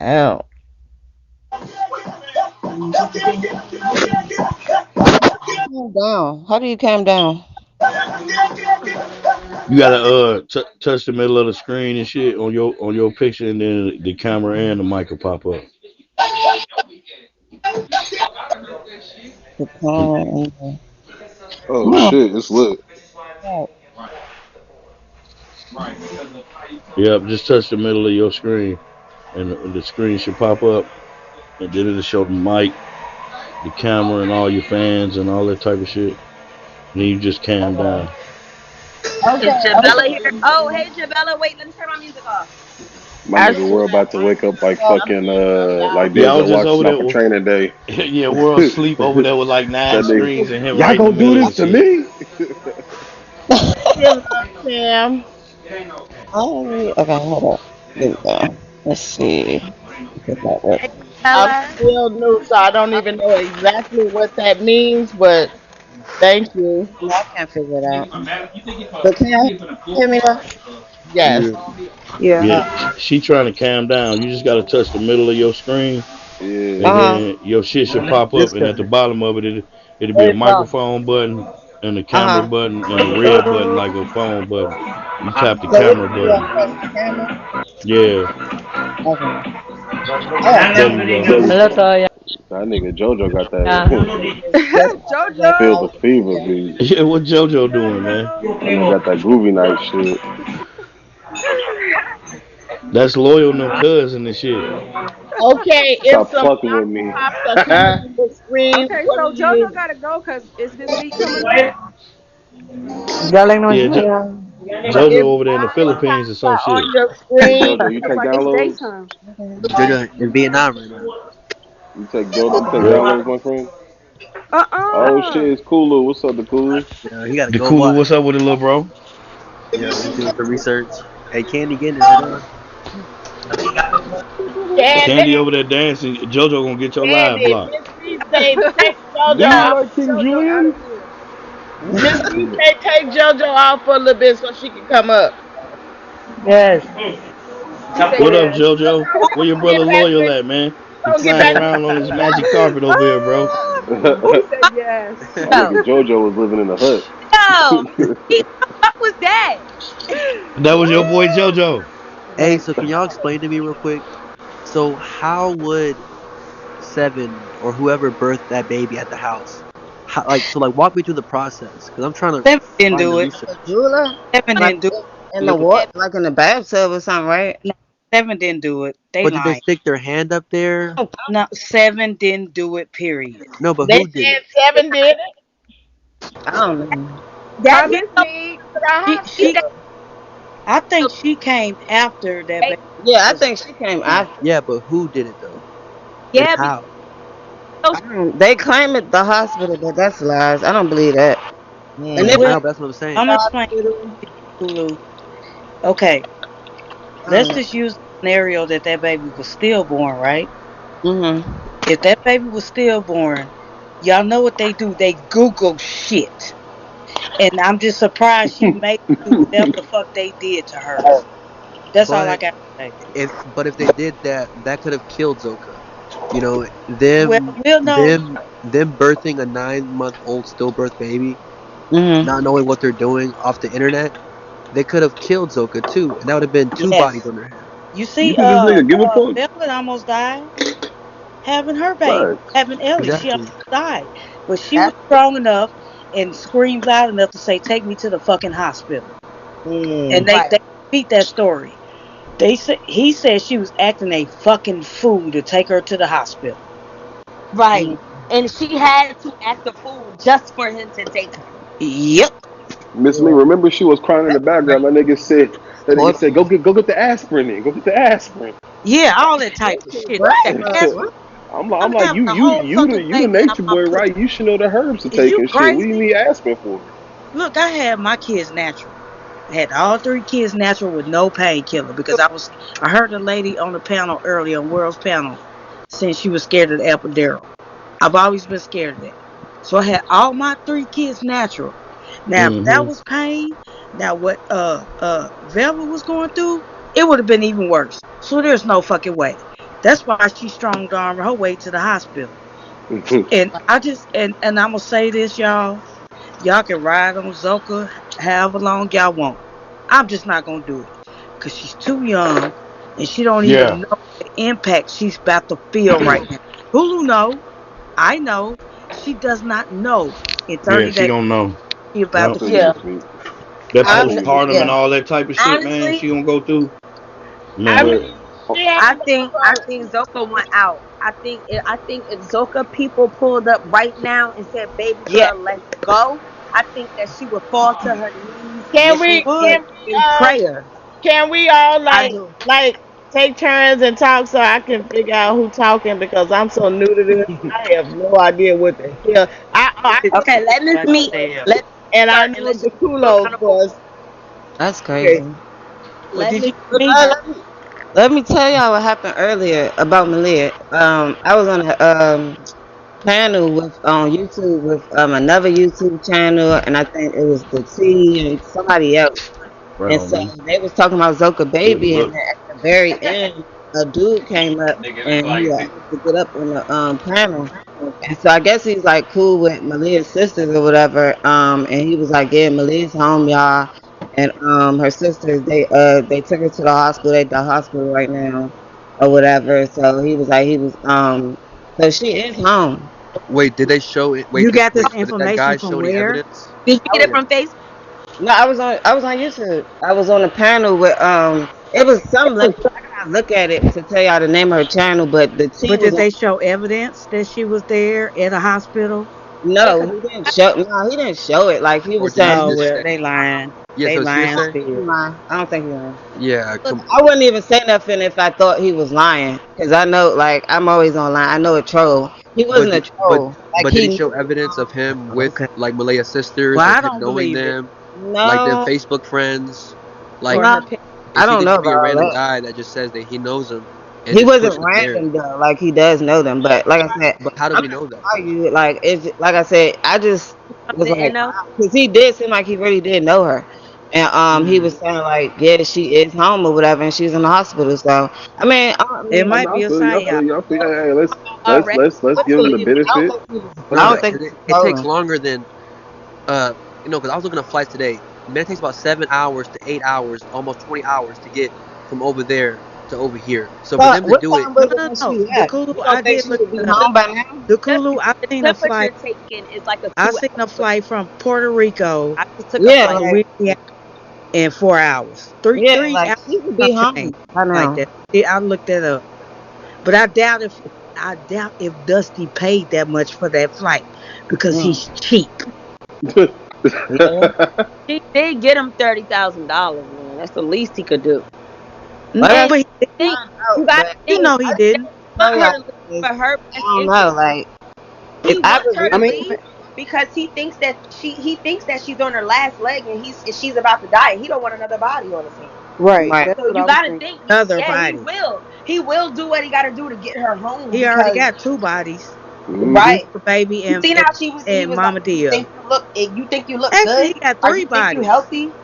Out. Calm down. How do you calm down? You gotta touch the middle of the screen and shit on your picture, and then the camera and the mic will pop up. The calm. Oh Oh, shit, it's lit. out. Yep, just touch the middle of your screen, and the screen should pop up, and then it'll show the mic, the camera, and all your fans and all that type of shit. And then you just calm down. Is Okay, Jabella okay. here? Oh, hey Jabella, wait, let me turn my music off. My I nigga, see we're that. about to wake up like So I'm fucking down. like Yeah, I was Denzel just over Washington there. off of Training Day. Yeah, world sleep over there with like That nine nigga, screens and him y'all right in the gonna do middle of this the to shit. me? Chill out, Sam. Oh, okay, hold on. There we go. Let's see. If that works. Hey I'm Jabella. still new, so I don't even know exactly what that means, but thank you. No, I can't figure it out. But can you hear me now? Yes. Yeah, Yeah. Yeah, she trying to calm down. You just gotta touch the middle of your screen, yeah. and Uh huh. then your shit should pop up, This and at the guy. bottom of it, it'll be There a you go. microphone button and the Uh camera huh. button and a red button like a phone button. You tap the So what camera you do? I button. press the camera? Yeah, Okay. Oh, there you go. Hello, Toya. That nigga JoJo got that that's feel Jojo. the fever beat. Yeah, what JoJo doing, man? Jojo. That nigga got that groovy night shit. That's loyal, no cousin and shit. Okay, if Stop some fucking with dots me. pops are coming on the screen, Okay, what so do Jojo you gotta go because is his beat coming on? Galing naman Yeah, siya. Yeah. JoJo if over there in the dots Philippines or some are shit. on your Hey screen, JoJo, you Cause take like it's downloads? daytime. Jojo in Vietnam right now. You take Yep. downloads, my friend? Oh shit, Uh-uh. it's Kulu. What's up, the Kulu? Yeah, he got to The go cooler, watch. what's up with it, little bro? Yeah, he's doing some research. Hey, Candy getting it right now. Candy, Candy over there dancing. JoJo gonna get your live Candy, blocked. Miss B say take Do JoJo you off. like King Jojo out of Julian? here. Miss B say take JoJo off for a little bit so she can come up. Yes. He said What up, yes. JoJo? Where your brother Get back Loyal with, at, man? He don't get flying back. around on this magic carpet over here, bro. Ah, he My said yes. nigga JoJo was living in the hut. No. What was that? That was your boy JoJo. Hey, so can y'all explain to me real quick? So how would Seven or whoever birthed that baby at the house, how, like walk me through the process? Because I'm trying to Seven didn't find the do it. research. The doula, Seven like didn't do in the it. what, like in the bathtub or something, right? No, Seven didn't do it. They But did they lying. stick their hand up there? No, Seven didn't do it. Period. No, but They who did said it? seven did it. I don't know. Why That Miss no, B to the she. hospital? I think she came after that baby Yeah, I was think she came born. after. Yeah, but who did it though? And Yeah, because how? I don't, they claim at the hospital, but that's lies. I don't believe that. And if I well, know, it's but that's what I'm saying. I'm the gonna explain hospital, to you, Lulu. Okay, I let's don't know. just use the scenario that that baby was stillborn, right? Mm-hmm. If that baby was stillborn, y'all know what they do? They Google shit, and I'm just surprised she made it do whatever the fuck they did to her. That's all I But got to say. if they did that, that could have killed Zoka. You know, Well, we'll know. them birthing a 9 month old stillbirth baby, Mm-hmm. not knowing what they're doing off the internet, they could have killed Zoka too, and that would have been two bodies Yes, on their hands. you You see, think this nigga give a fuck? Velvet almost died having her baby, Facts. having Ellie. She almost Exactly. died, but she was That's, strong enough and screamed loud enough to say, "Take me to the fucking hospital." And right. they beat that story. They said he said she was acting a fucking fool to take her to the hospital. Mm, Right. And she had to act a fool just for him to take her. Yep. Miss Me, yeah. remember she was crying in the That's background. crazy. That nigga What? said, go get the aspirin in. Go get the aspirin. Yeah, all that type What of you shit. Like bragging that about? ass. What? I'm I'm like, having a whole fucking you the baby out nature my boy, pussy. right? You should know the herbs to Is take you and shit. What do you crazy? need aspirin for? Look, I had my kids natural. I had all three kids natural with no painkiller because I heard a lady on the panel earlier on World's panel saying she was scared of the epidural. I've always been scared of that. So I had all my three kids natural. Now if that Mm-hmm. was pain, now what Velvet was going through, it would have been even worse. So there's no fucking way. That's why she strong armed her way to the hospital. And I just and I'm gonna say this, y'all. Y'all can ride on Zoka however long y'all want. I'm just not gonna do it because she's too young and she don't Yeah, even know the impact she's about to feel right now. Hulu know, I know, she does not know. In yeah, 30 she days, don't know. she about Yeah, to So feel. you Yeah. sweet. that I Honestly, believe you. postpartum and Yeah. all that type of shit, man. honestly, She gonna go through, I man. But mean, oh, she had I to think Zoka went out. I think if Zoka people pulled up right now and said, "Baby Yeah. girl, let's go," I think that she would fall to her knees can Yes, she we would. in prayer. all I do. like take turns and talk so I can figure out who talking because I'm so new to this. I have no idea what the hell. I It's know Okay, let Miss like Me that. let and I start and know let's the just do a Kulos round of was applause. That's okay. crazy. But Let did you Miss hear But me? let me tell y'all what happened earlier about Malia. I was on a panel with on YouTube with another YouTube channel, and I think it was the T and somebody else. Right And on, so man. they was talking about Zoka Good Baby, and look. then at the very end, a dude came up and he asked to get up on the panel. And so I guess he's like cool with Malia's sisters or whatever. And he was like, "Yeah, Malia's home, y'all." And her sisters, they took her to the hospital. They at the hospital right now, or whatever. So he was like, so she is home. Wait, did they show it? You got this But did that information guy from show any where? evidence? Did you I get it was from Facebook? No, I was on YouTube. I was on a panel with it was some lady. I gotta look at it to tell y'all the name of her channel, but the T But was did on. they show evidence that she was there at a hospital? Yeah, No, because he didn't show. No, he didn't show it. Like he Or was did he saying, Oh he, just well, say? they lying. Yeah, They so it's lying hearsay? he still. lying. I don't think he lying. Yeah, Look, I wouldn't even say nothing if I thought he was lying, cause I know, like, I'm always online. I know a troll. He but wasn't a did, but troll. Like but did he he show knew. evidence of him with Okay. like Malaya's Well, sisters or I him don't knowing believe it. them, like them No, Facebook friends? Or Like, her no, picture. I is he don't just know gonna be about a all random that. guy that just says that he knows them and He just wasn't pushes there? random though, like he does know them. But like I said, But how do I'm we not know gonna that? argue. Like it's like I said, I just was didn't like, know. because he did seem like he really did know her, and he Mm. was saying like, yeah, she is home or whatever, and she's in the hospital. So I It mean, might I be a feel you. I psyop. feel you. I feel you. Hey, Already. let's I give him the believe it. I don't benefit. think he was. But I no, don't but think he was it takes trolling. longer than because I was looking at flights today. Man, it takes about 7 hours to 8 hours, almost 20 hours to get from over there to over here. So for But them to what do it, time No, was it no, when no. she The left? Kulu, You I don't think did she look would be it up. home by now? The The, Kulu, I the seen a temperature flight. taken is like a I 2 seen a hour. flight from Puerto Rico I just took a Yeah, flight. to like Louisiana in 4 hours. Three, yeah, three like hours, she would some be change home by like now. that. Yeah, I looked that up. But I doubt if Dusty paid that much for that flight because Mm. he's cheap. Yeah. She did get him $30,000, man. That's the least he could do. Like No, I And said, but he did. think out, you got to but You think know he didn't. I want tell her y'all to leave this. for her I best don't know. interest. Like if He I wants was her I to rich, mean, leave because he thinks that she's on her last leg and she's about to die and he don't want another body on his hands. Right. right? That's So what you I was got to thinking. think, other yeah, he body. will. He will do what he got to do to get her home He already because got two bodies. Mhm. right. The baby You seen how he and was like, Mama Dia. you think you look Actually, he good? got Or three you think you bodies. healthy?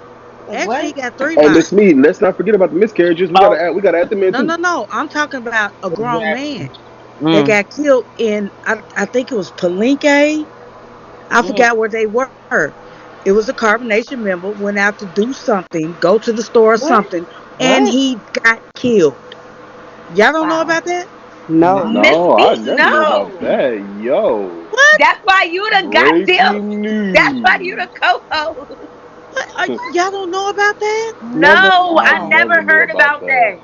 Like Actually, he what? got three Hey, bodies. Miss Mead, let's not forget about the miscarriages. Oh, We gotta add them in No, too. no, no. I'm talking about a grown Exactly. man that Mm. got killed in, I think it was Palenque. I Mm. forgot where they were. It was a carbonation member, went out to do something, go to the store or What? something, and What? he got killed. Y'all don't know wow. about that? No. Miss No, I Me, never knew about no. that. Yo, What? That's why you the goddamn. breaking That's why you the news. co-host. What? Y'all don't know about that? Never No, I I no. never never knew heard about about that. that.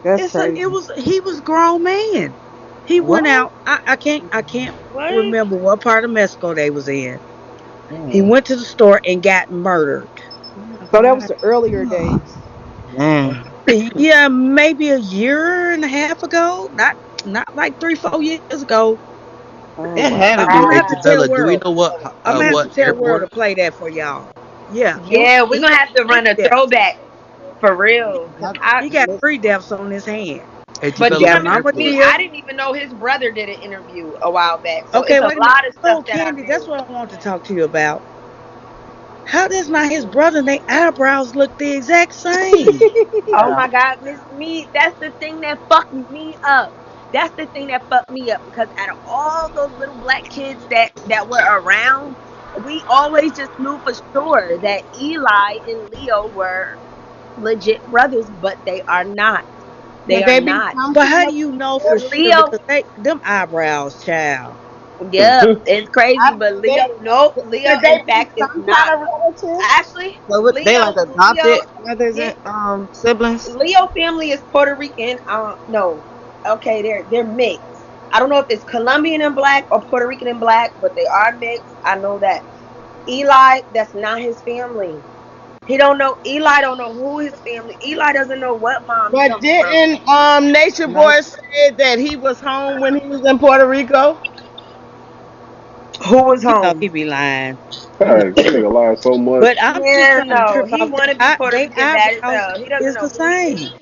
That's It crazy. was he was a grown man. He What? went out. I can't What? remember what part of Mexico they was in. He Mm. went to the store and got murdered. Oh my So that was god. the earlier days. Man. Yeah, maybe a year and a half ago. Not like 3, 4 years ago. Oh It wow. had to I'm be gonna hey like have to tell Javella, do we World. know I'm gonna have to what tell World to airport? play that for y'all. Yeah, Yeah, we're he gonna got have to three run a deaths. throwback for real. Cause He got 3 deaths on his hand. Hey He but you Javella, know, got what Miss Mama Me, airport? Tia. I didn't even know his brother did an interview a while back. So Okay, it's a wait a minute. lot of stuff Oh, that I Candy, that's missed. what I want to talk to you about. How that's not his brother? And their eyebrows look the exact same. Oh my God, Miss Me, that's the thing that fucked me up. That's the thing that fucked me up because out of all those little black kids that were around, we always just knew for sure that Eli and Leo were legit brothers, but they are not. They But are they be not. But how do you know for sure? Leo, Because them eyebrows, child. yeah, it's crazy, I but mean, Leo, no, Leo, could they in be fact, is some not. kind of relative? Actually, So what, they like adopted Leo, brothers yeah, and siblings. Leo family is Puerto Rican. No, okay, they're mixed. I don't know if it's Colombian and black or Puerto Rican and black, but they are mixed. I know that. Eli, that's not his family. He don't know. Eli don't know who his family. Eli doesn't know what mom he But comes from. didn't Nature No, Boy say that he was home when he was in Puerto Rico? Who was You know home? he be lying. You know. Facts. That nigga lied so But much. I'm just Yeah, trying to no, trip he off want to be Puerto they Rican bad as eyebrows hell. He doesn't is know the who he is. same.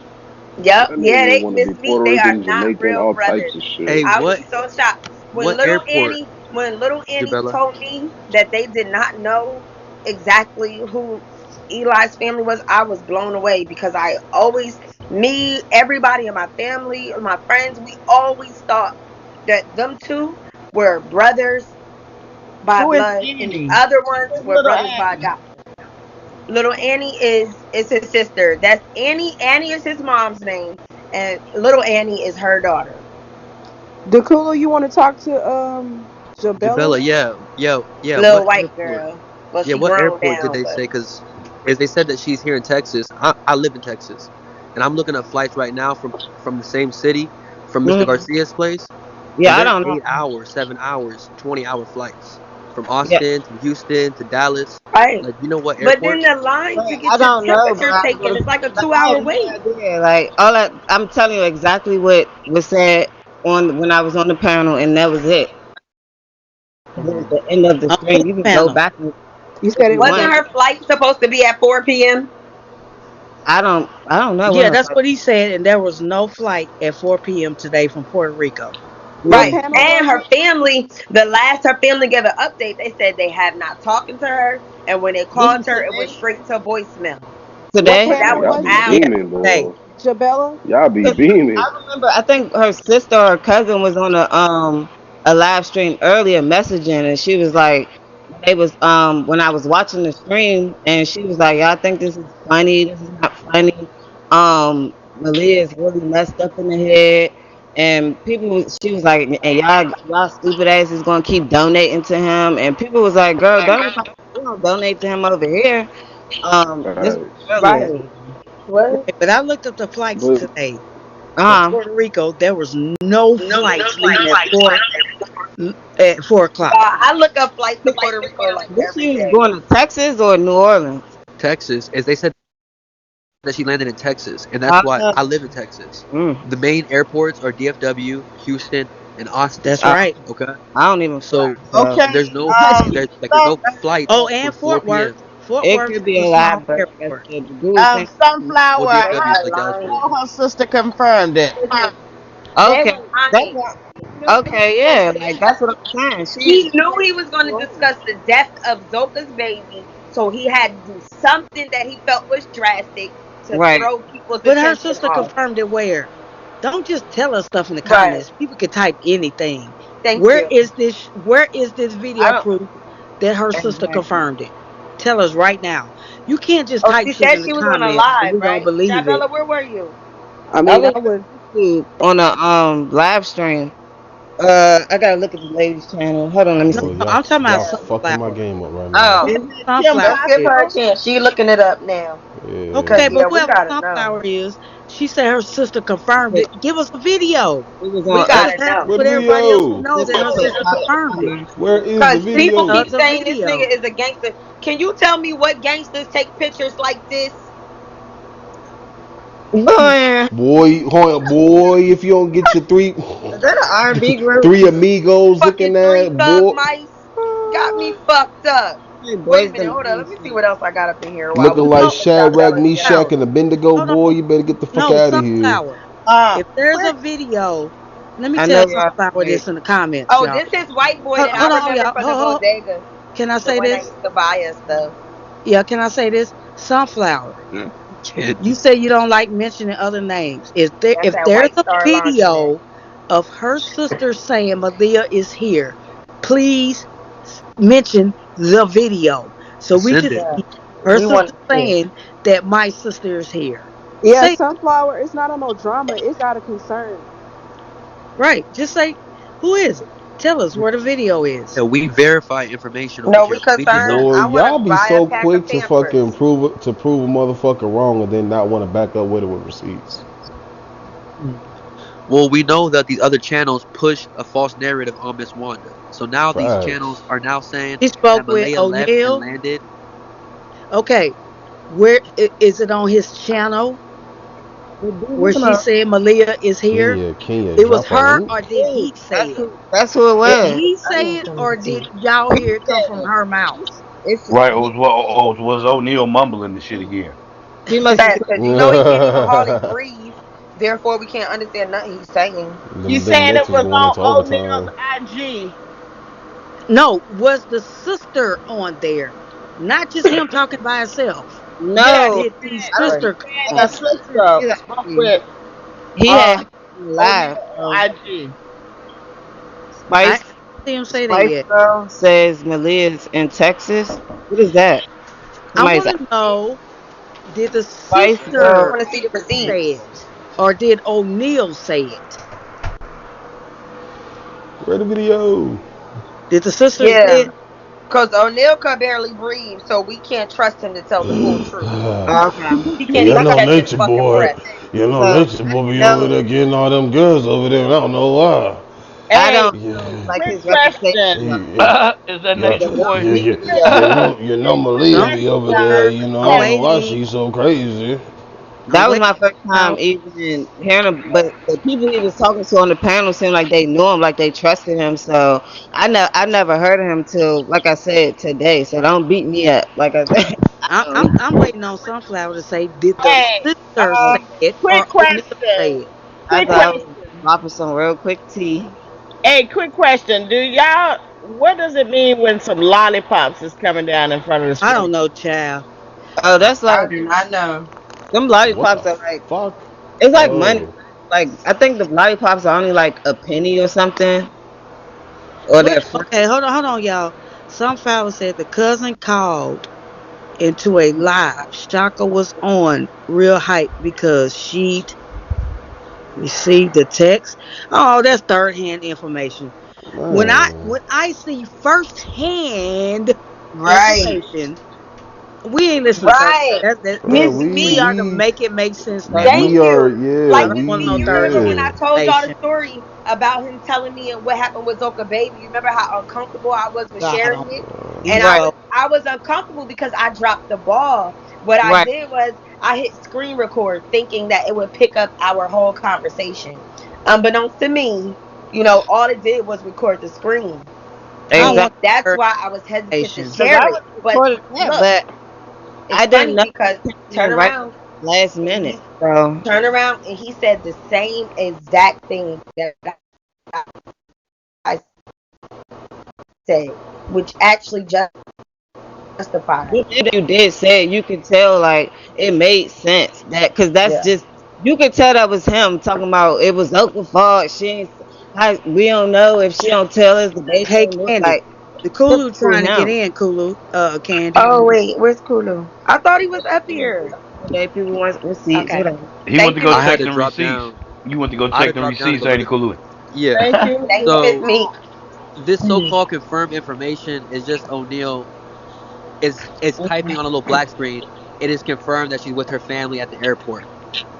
Yep, That yeah, nigga they want to Miss be Me. Puerto They are Rican, not Jamaican, real all types brothers. of shit. Hey, I would what be so shocked what airport, When little Annie Jabella? told me that they did not know exactly who Eli's family was. I was blown away because I always, me, everybody in my family, my friends, we always thought that them two were brothers by Who is blood, and the Annie? other ones Who's were little brothers by Annie? adoption. Little Annie is his sister. That's Annie. Annie is his mom's name, and little Annie is her daughter. Dakula, you want to talk to Jabella? Jabella, yeah. Little What white airport? girl. Well, Yeah, she what grown airport did now, they but say? Because they said that she's here in Texas. I live in Texas, and I'm looking at flights right now from the same city, from Mr. mm, Garcia's place, and yeah, I they're don't know. 8 hours, 7 hours, 20-hour flights from Yeah, Austin to Houston to Dallas. right. Like, you know what But then airports? the line but to I get your don't know, temperature bro. taken is like a Like, two I have hour no wait. idea. Like all that, I'm telling you exactly what was said on when I was on the panel, and that was it. That was the end of the On stream. which You can go panel? back and You if said it you was Wasn't want. in. her flight supposed to be at 4 p.m.? I don't know what Yeah, her that's fight. what he said. And there was no flight at 4 p.m. today from Puerto Rico. What Yeah, Right. panel And was her it? family, the last her family gave an update, they said they have not talking to her. And when they this called is her, it was today. straight to voicemail. What Today. But that panel was Y'all was be it? Yeah, hours. beaming, today. boy. Jabella? Y'all be 'Cause beaming. I remember. I think her sister or cousin was on a live stream earlier messaging, and she was like, they was when I was watching the stream, and she was like, y'all think this is funny? This is not funny. Malia is really messed up in the head. And she was like, and y'all stupid ass is gonna keep donating to him. And people was like, girl, don't donate to him over here. This was Facts. earlier. Right. What? Right, but I looked up the flights But today. For Uh-huh. Puerto Rico, there was no flights leaving at 4 o'clock. I look up flights to Puerto Rico like This every she was day. going to Texas or New Orleans? Texas, as they said that she landed in Texas, and that's why Uh, I live in Texas. mm, The main airports are DFW, Houston, and Austin. That's uh, right. Okay, I don't even fly, so so Okay. there's So no flights Oh, and for 4 Fort Worth. p.m. Fort it Worth could is be a a lie, small but like I airport. said, the dude was saying, Sunflower, Well, They DFW is are like lying. Dallasville. how her sister confirmed it? They okay, were that's lying. what, He knew he was okay, going yeah, to like that's what I'm saying. he knew he was going to discuss the death of Zoka's baby, so he had to do something that he felt was drastic to Right, throw people's But her attention sister off. confirmed it where? Don't just tell us stuff in the Right. comments. People can type anything. Thank you. Where is this I video don't proof that her sister exactly. confirmed it? Tell us right now. You can't just Oh, type she shit said in the she was on a comments and live, we gonna right? believe it. Jabella, where were you? I I mean, was I was. on YouTube on a live stream. I gotta look at the lady's channel. Hold on, let me No, see. Bro, I'm talking about y'all Yeah. fucking my sunflower. game up right now. Oh, Is Whoever it Kim sunflower Let's give is. her a Possible? chance. She looking it up now. Yeah. Okay, Cause but yeah, we whoever gotta know. sunflower is, she said her sister confirmed it it. Give us a video. was We on Let us gotta have it know. Where for the everybody else to video? know this that is her sister TikTok confirmed it. number. Where is the Cause Give people video? keep us a saying this video. nigga is a gangster. Can you tell me what gangsters take pictures like this? Boy, Boy, hold on, boy, if you don't get your is that an R&B group? three amigos looking Fucking three at, thug boy, mice got me fucked up. Hey, Wait a Boys minute, the hold on. Men Let me see shit. what else I got up in here while looking we like waiting No, for Shadrach, Jabella's Meshach, channel. and Abednego, hold boy, on. you better get the fuck No, out of here. sunflower. If there's a Quick. video, let me I tell know y'all sunflower like this in the comments, Oh, y'all. this is white boy that I Hold on, remember y'all. from the bodega. Can I The say one that this? used to buy us stuff. Yeah, can I say this? Sunflower. Kid. You say you don't like mentioning other names. That's If that there's White a Star Laundry. video of her sister saying Malia is here, please mention the video so we Send can it. Yeah, see her we want sister to see it. saying that my sister is here. Yeah, Say Sunflower. It's not on no drama. It's out of concern. right. Just say who is it. Tell us where the video is. Yeah, we verify information over No, here. we Like, we just concerned. don't. Boy, I want y'all to be buy a so pack of quick to fucking Pampers. prove a motherfucker wrong and then not want to back up with it with receipts. Well, we know that these other channels push a false narrative on Miss Wanda. So now these channels Facts. are now saying He spoke that with Malaya left and O'Neal. landed. Okay, is it on his channel where Come she on. said Malia is here? Kenya, It was drop a her, link. or did he say it? That's who it Did was. he I say didn't it, send or it to did you. y'all hear it come from her mouth? It's Right, was O'Neal mumbling the shit again? He must have sad said, because you know he can't even hardly breathe. Therefore, we can't understand nothing he's saying. You Them saying it Knicks was was going into on O'Neal's overtime. IG? No, was the sister on there? Not just him talking by himself. Yeah, no. Did the I don't sister said think the on? sister he spoke with he uh had O'Neal live. on IG. I Spice ain't see him say that Spice yet. Girl says Malia's in Texas. What is that? I Somebody's want to know, did the Spice I Girl. sister want to see the say receipts. it, or did O'Neal say it? Where the video? Did the sister say Yeah, it? because O'Neal could barely breathe, so we can't trust him to tell the full truth. Okay. He can't Yeah, I even know catch his Nature fucking Boy. breath. You know So Nature Boy be over no, there getting all them girls over there, and I don't know why. I Hey, don't Yeah, know like quick his reputation. question. yeah, Is that yeah, Nature The one Boy? video, you know Malia I'm be over Question. there. Quick You know, I I'm don't know question. why waiting. she's so crazy. I'm that was waiting my first time out. even hearing him. But the people he was talking to on the panel seemed like they knew him, like they trusted him. So I never heard of him till, like I said, today. So don't beat me up. Like I said, I don't know. I'm waiting on Sunflower to say, did the Hey, sister say it or quick O'Neal say question. it? I Quick thought I was question. dropping some real quick tea. Hey, quick question. Do y'all? What does it mean when some lollipops is coming down in front of the I don't screen? know, child. Oh, that's I like do not know. them What lollipops the are like fuck? it's like money. Oh, Like I think the lollipops are only like a penny or something, or they're What? free. Okay, hold on, y'all. Sunflower said the cousin called into a live. Shaka was on real hype because she'd received the text. Oh, that's third hand information. man. When I see first hand Right, information, we ain't listening to third. right. Man, Miss We Me, are to make it make sense that way. thank we are, you. yeah, I Like don't Miss want Me, no you third remember when hand I yeah. told y'all the information. story about him telling me and what happened with Zoka Baby? You remember how uncomfortable I was with God, sharing it? And you Right, so I was uncomfortable because I dropped the ball. What I right, did was I hit screen record thinking that it would pick up our whole conversation. Unbeknownst to me, all it did was record the screen. I don't And want exactly. that's third why I was hesitant to information. Because I share was it. But recording that, look, but it's I didn't funny know because it came turn in right around last and minute. he So turn around and he said the same exact thing that I said, which actually justified. you did say it, you could tell like it made sense that because that's Yeah. just you could tell that was him talking about it was Oprah fault. She ain't, we don't know if she don't tell us the baby Hey, ain't look Candy, like the Kulu typically trying to get him. in. Kulu, Candy. Oh wait, where's Kulu? I thought he was up here. Okay, people want receipts, Okay. whatever. He went Thank to you, go I Miss had check to them drop receipts. down. You went to go I had to check them drop down to receipts, go to ain't it, the. Cooley? Yeah. Thank you. Thank you, Miss So Meek. this so-called confirmed information is just O'Neal is typing on a little black screen. It is confirmed that she's with her family at the airport.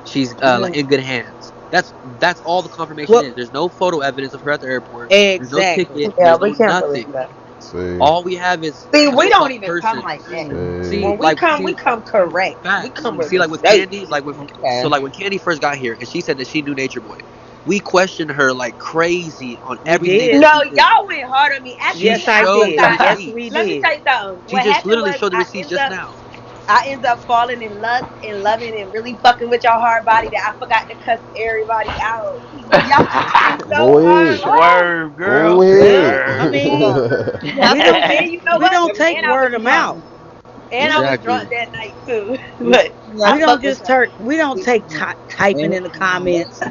She's like in good hands. That's all the confirmation What is. There's no photo evidence of her at the airport. There's no exactly? ticket. Yeah, There's we no can't believe nothing. that. See, All we have is See, a we don't so-called even come person. like that. See, When see. we come correct. We Facts. come with See, like with receipts. Candy, like with so Okay. like when Candy first got here and she said that she knew Nature Boy, we questioned her like crazy on We everything did. that No, she did. y'all went hard on me. She Yes, Actually, I I end showed did. the up. Yes, we receipts. Let me did. tell you something. She What just happened literally was showed the receipts just now. I end up falling in lust and loving and really fucking with your hard body that I forgot to cuss everybody out. Y'all been so Go hard ahead. on me. Swerve, Go girl. Well, ahead. I Swerve. mean, You have we to don't And you know we what? don't take And I was word of drunk. mouth. And I was Exactly. drunk that night too. Yeah, But We I don't fuck with just her. we don't take typing in the comments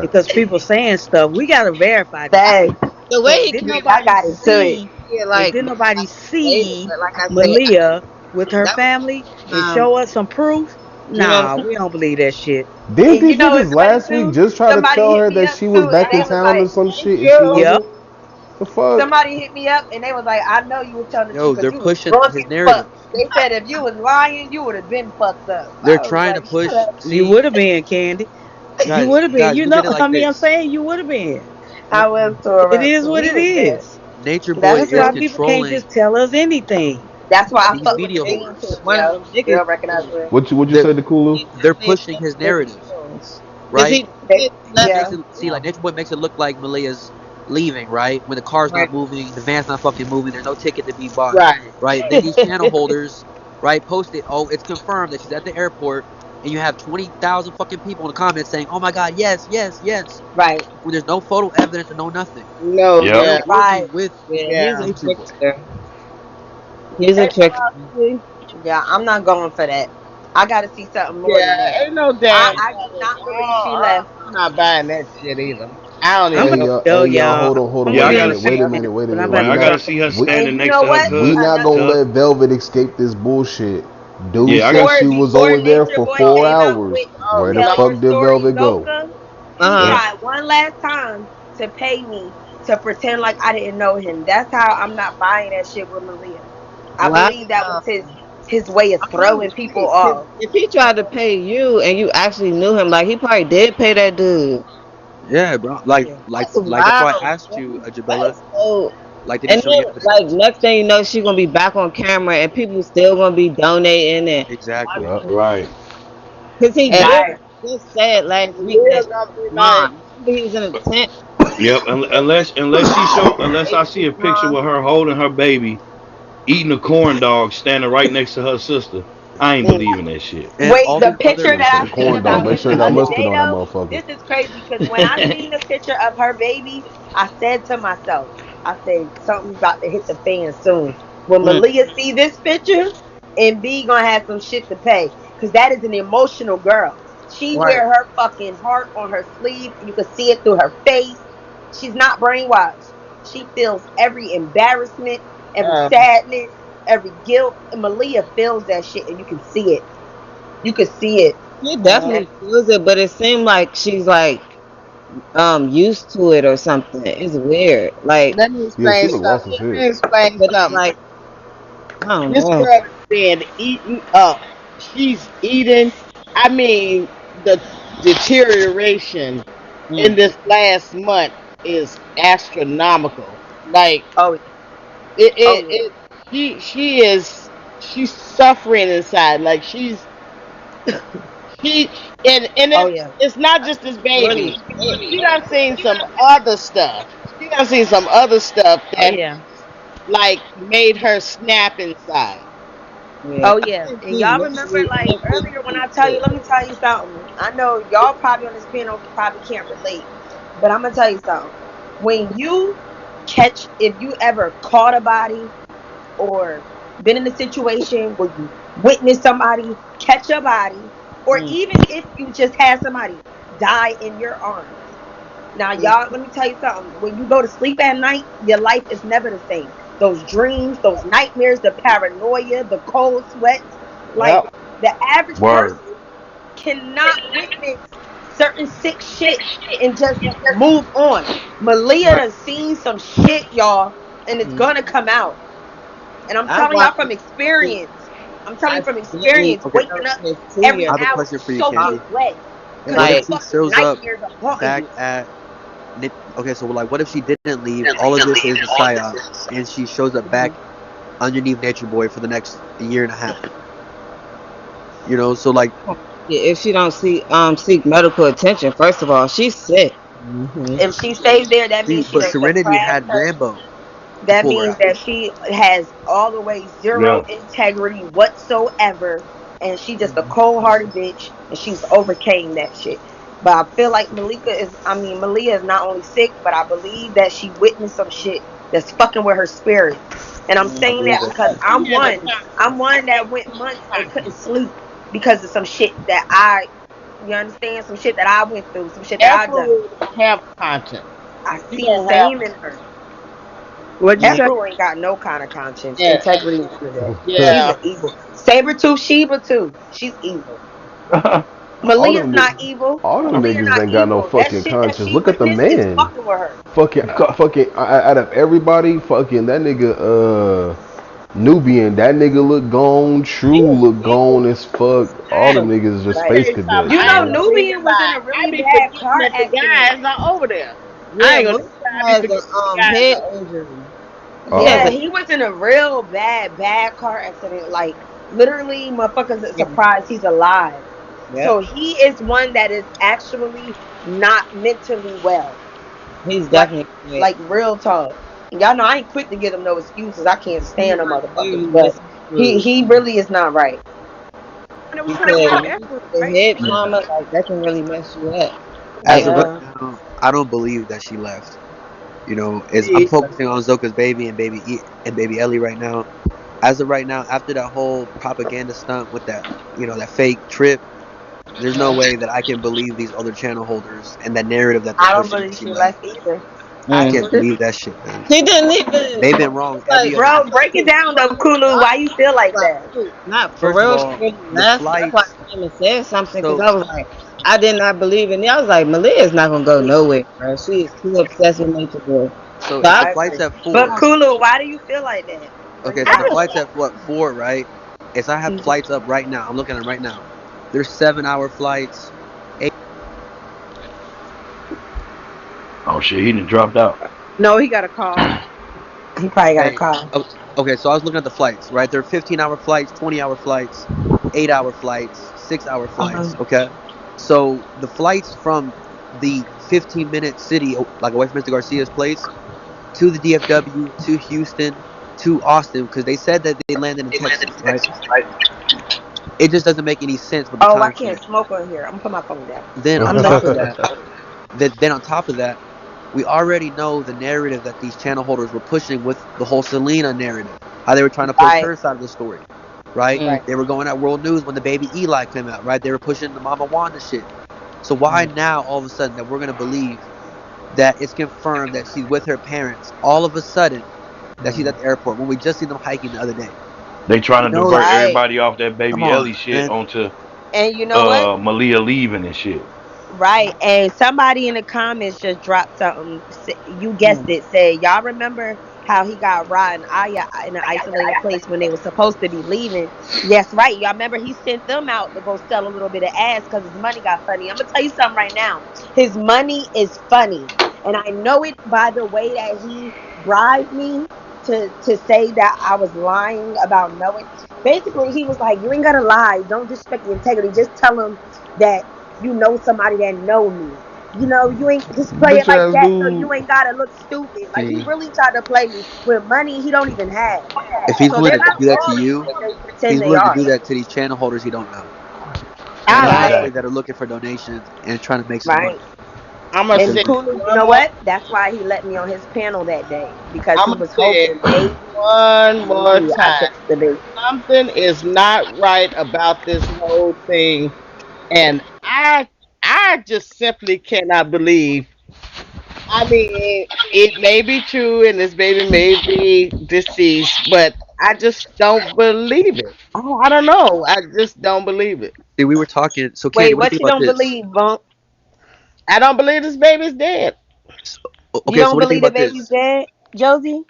because Facts. people saying stuff. We gotta verify this Thanks. shit. the way So he didn't came, I nobody got into it. see? yeah, If like didn't nobody later, see but like I say, Malia with her that was family and um, show us some proof? you know, Nah, we don't believe that shit. Didn't And you these know niggas what's funny last week too? just try to Somebody tell hit her me that up she was too, and back they in was town or like, some shit and she Yep. wasn't? The fuck? somebody hit me up and they was like, I know you were telling the Yo, truth they're because you was pushing drunk his as fuck. narrative. They said if you was lying, you would have been fucked up. They're I was trying to like, shut push. up. You See, would have been, Candy. You guys, would have been. guys, You look know, at it I like mean, I'm this. saying you would have been. I was tore It up is because what he it was bad. is. Nature Boy That's That's is why true. people can't controlling just tell us anything. That's why I these fuck with the media name too, whores, one of yo. them Still niggas. recognize it. What you they're say to Kulu? they're pushing his narrative, Because right? he They, He left, makes yeah. it see like Nature Boy makes it look like Malia's leaving, right? When the car's right, not moving, the van's not fucking moving, there's no ticket to be bought, right. right? Then these channel holders, right, post it. Oh, it's confirmed that she's at the airport, and you have 20,000 fucking people in the comments saying, "Oh my God, yes, yes, yes," Right. when there's no photo evidence and no nothing. No, Yep. They're yeah, Right. working with yeah. He's Yeah. a Nature Boy. trickster. He's a And, trickster. yeah, I'm not going for that. I got to see something more than Yeah, that. ain't no damn. I do not believe she left. I'm not buying that shit either. I don't I'm even Hey gonna know. y'all, show hey y'all, y'all. hold on, I'm Yeah, gonna I be wait a on gotta the minute, see. wait a comment, minute, wait a but I'm minute. about Right, to I show. gotta see her We standing And you next know to her what? we cousin. not gonna Another, let Velvet escape this bullshit. Dude Yeah, I said got. she was before over there Nature for Boy 4 hours. with Oh Where the no. telling her fuck did story, Velvet go? Zoka, he Yeah. tried one last time to pay me to pretend like I didn't know him. That's how I'm not buying that shit with Malia. I Wow. believe that was his way of I'm throwing people right. off. If he tried to pay you and you actually knew him, like he probably did pay that dude. Yeah, bro. Like, Yeah. like, That's like. That's why I wild. asked you, Man. Jabella. That's so. Like, did he And show you then, like evidence? next thing you know, she's gonna be back on camera, and people still gonna be donating and Exactly. Yup. Right. because he And just Right. just said last week that Leah she gonna was be like, mine. Remember he was in a tent. Yep. Unless I see a picture Mom. with her holding her baby, eating a corn dog, standing right next to her sister, I ain't Mm. believing that shit. And Wait, all the these other picture Nigga that said I seen corn dog. about Make him sure the you got other mustard day on that though, motherfucker. this is crazy because when I seen the picture of her baby, I said to myself, I said something's about to hit the fan soon. When Mm. Malia see this picture, and B gonna have some shit to pay because that is an emotional girl. She Right. wear her fucking heart on her sleeve. You can see it through her face. She's not brainwashed. She feels every embarrassment, every sadness, every guilt. And Malia feels that shit, and you can see it. You could see it. She And definitely feels it, but it seemed like she's like used to it or something. It's weird. Like, let me Yeah, she explain look lost something. as Let shit. me explain but it's something. like I don't This know. girl is being eaten up. She's eating. I mean, the deterioration in Mm. this last month is astronomical. Like oh, it, oh it, yeah, it she's suffering inside. Like she and oh yeah. it's not just this Really baby. sick. She done seen some other stuff. She done seen some other stuff Oh that yeah. like made her snap inside. Yeah. Oh I yeah. think And she's y'all remember mentally like earlier when I tell you, sick. let me tell you something. I know y'all probably on this panel probably can't relate, but I'm gonna tell you something. When you catch, if you ever caught a body or been in a situation where you witness somebody catch a body, or Mm. even if you just had somebody die in your arms. Now, y'all, let me tell you something. When you go to sleep at night, your life is never the same. Those dreams, those nightmares, the paranoia, the cold sweats, like Yep. the average Word. person cannot witness certain sick shit and just move on. Malia Right. done seen some shit, y'all, and it's Mm. gonna come out. And I'm I telling y'all watched from it. experience. I'm telling I you from accidentally experience, Okay, waking fell up in this every I 2 year have a hour question for you, soaking Candy. wet because What the if like she fucking shows up nightmares are haunting back you. at Okay, so like, what if she didn't leave? All of this is a psyop, and she shows up back underneath Nature Boy for the next year and a half. You know, so like, if she don't seek medical attention, first of all, she's sick. Hmm. If she stays there, that see, means she but done Serenity suppressed had her. Rambo to That pull her means out. that she has all the way zero Yeah. integrity whatsoever, and she just a cold hearted bitch, and she's overcame that shit. But I feel like Malia is not only sick, but I believe that she witnessed some shit that's fucking with her spirit. And I'm I saying believe that it. because I'm one that went months and couldn't sleep because of some shit that you understand? Some shit that I went through, some shit that I done. Efru don't have conscience. I He see the don't have same in her. What'd you say? Efru ain't got no kind of conscience, yeah, integrity, none of that. She's yeah. an evil. Sabretooth Sheba too. She's evil. All Malia's them not niggas, evil. all them Malia niggas not ain't got no evil. That fucking shit that conscience. she Look at the witnessed is man. fucking with her. Fucking out of everybody, fucking that nigga Nubian, that nigga look gone, True look gone as fuck. All them Hey, niggas is just let me Right. space tell you something. cadets, You I know, ain't man. gonna even Nubian was in lie. a I really be bad forgetting car that the accident. guys are over there. I Yeah, ain't gonna Malik lie. I be has a forgetting the guys head are. injury. He has Yeah, a Oh, he was in a real bad car accident. Like literally, motherfuckers are surprised he's alive. yeah. So he is one that is actually not mentally well. He's Like, definitely great. like real talk. Y'all know I ain't quick to give him no excuses. I can't stand them motherfuckers, Very but misunderstood. he really is not right. And it was trying to Because kill when you Efru, get the right? head Yeah. trauma, like that can really mess you up. As Like of right Yeah. now, I don't believe that she left. You know, is I'm See, focusing on Zoka's baby and baby Ellie right now. As of right now, after that whole propaganda stunt with that, that fake trip, there's no way that I can believe these other channel holders and that narrative that they're I don't pushing that believe she she left. left either. I I mm. can't agree. believe that shit, man. He didn't even They've been wrong every like other Bro, time. break it down though, Kulu. Why you feel like that? not for First of real. She all, really the left. That's why flights. I came and said something because So I was like, I did not believe it. And I was like, Malia is not gonna go nowhere, bro. She is too obsessed with Nature Boy. so So if I the I flight's agree. at But 4, Kulu, why do you feel like that? Break okay, it so the down. flight's at what 4, right? If I have flights up right now, I'm looking at it right now. There's 7-hour flights. Oh shit, he done dropped out. No, he got a call. He probably got a Hey, call. okay, so I was looking at the flights, right? There are 15-hour flights, 20-hour flights, 8-hour flights, 6-hour flights. Okay, so the flights from the 15-minute city, like away from Mr. Garcia's place, to the DFW, to Houston, to Austin, because they said that they landed in Texas, right? It just doesn't make any sense with the Oh, I time can't frame. smoke on here. I'm gonna put my phone down. Then on I'm top of listening. that, then on top of that, we already know the narrative that these channel holders were pushing with the whole Selena narrative. How they were trying to push Right, her side of the story, right? mm, right. They were going at World News when the baby Eli came out, right? They were pushing the Mama Wanda shit. So why now all of a sudden that we're gonna believe that it's confirmed that she's with her parents all of a sudden that she's at the airport when we just seen them hiking the other day? They We trying to know, divert Right. everybody off that come baby on, Ellie shit man. onto And you know what? Malia leaving and shit. Right. And somebody in the comments just dropped something. You guessed it. Said, y'all remember how he got Rod and Aya in an isolated place when they were supposed to be leaving? Yes, right. Y'all remember he sent them out to go sell a little bit of ass because his money got funny. I'm going to tell you something right now. His money is funny. And I know it by the way that he bribed me to say that I was lying about knowing. Basically, he was like, you ain't got to lie. Don't disrespect the integrity. Just tell him that you know somebody that know me. You know, you ain't just play it bitch like ass that so dude. you ain't gotta look stupid. Like he See, really tried to play me with money he don't even have. if he's So willing they're to not do that to all you, what they pretend he's they willing to are. do that to these channel holders he don't know. I Channel don't holders know. Right, that are looking for donations and trying to make some money. right. I'm gonna And say Because Kulu, you one know more. what? That's why he let me on his panel that day because I'm he gonna was say it hoping maybe one more I time. took the bait. Something is not right about this whole thing, and I just simply cannot believe. I mean, it may be true, and this baby may be deceased, but I just don't believe it. I don't know. I just don't believe it. see, we were talking. So, Candy, Wait, what do you what think you about don't this? believe, Bump? I don't believe this baby's dead. So, You okay, so don't what do you think believe the about baby's this? dead, Josie?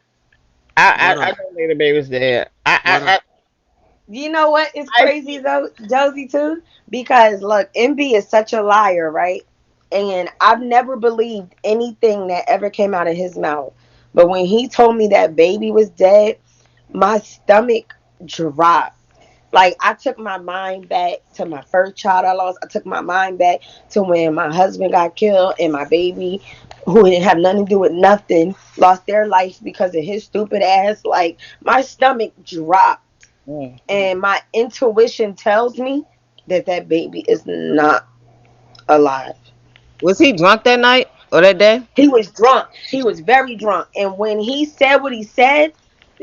Why I not? don't believe the baby's dead. Why not? You know what is I crazy though, Josie too? Because look, MB is such a liar, right? And I've never believed anything that ever came out of his mouth. But when he told me that baby was dead, my stomach dropped. Like I took my mind back to my first child I lost. I took my mind back to when my husband got killed and my baby, who didn't have nothing to do with nothing, lost their life because of his stupid ass. Like my stomach dropped Mm. and my intuition tells me that that baby is not alive. Was he drunk that night or that day? He was drunk. He was very drunk. And when he said what he said,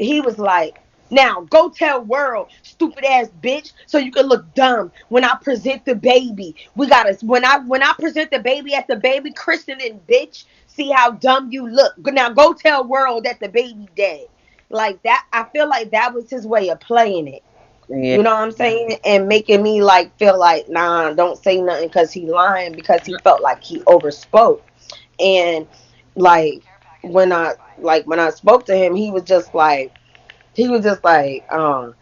he was like, now go tell world, stupid ass bitch, so you can look dumb when I present the baby. We gotta when I present the baby at the baby christening, bitch. See how dumb you look. Now go tell world that the baby dead. Like that, I feel like that was his way of playing it. Yeah. You know what I'm saying? And making me like feel like, nah, don't say nothing because he lying because he felt like he overspoke. And like when I spoke to him, he was just like, oh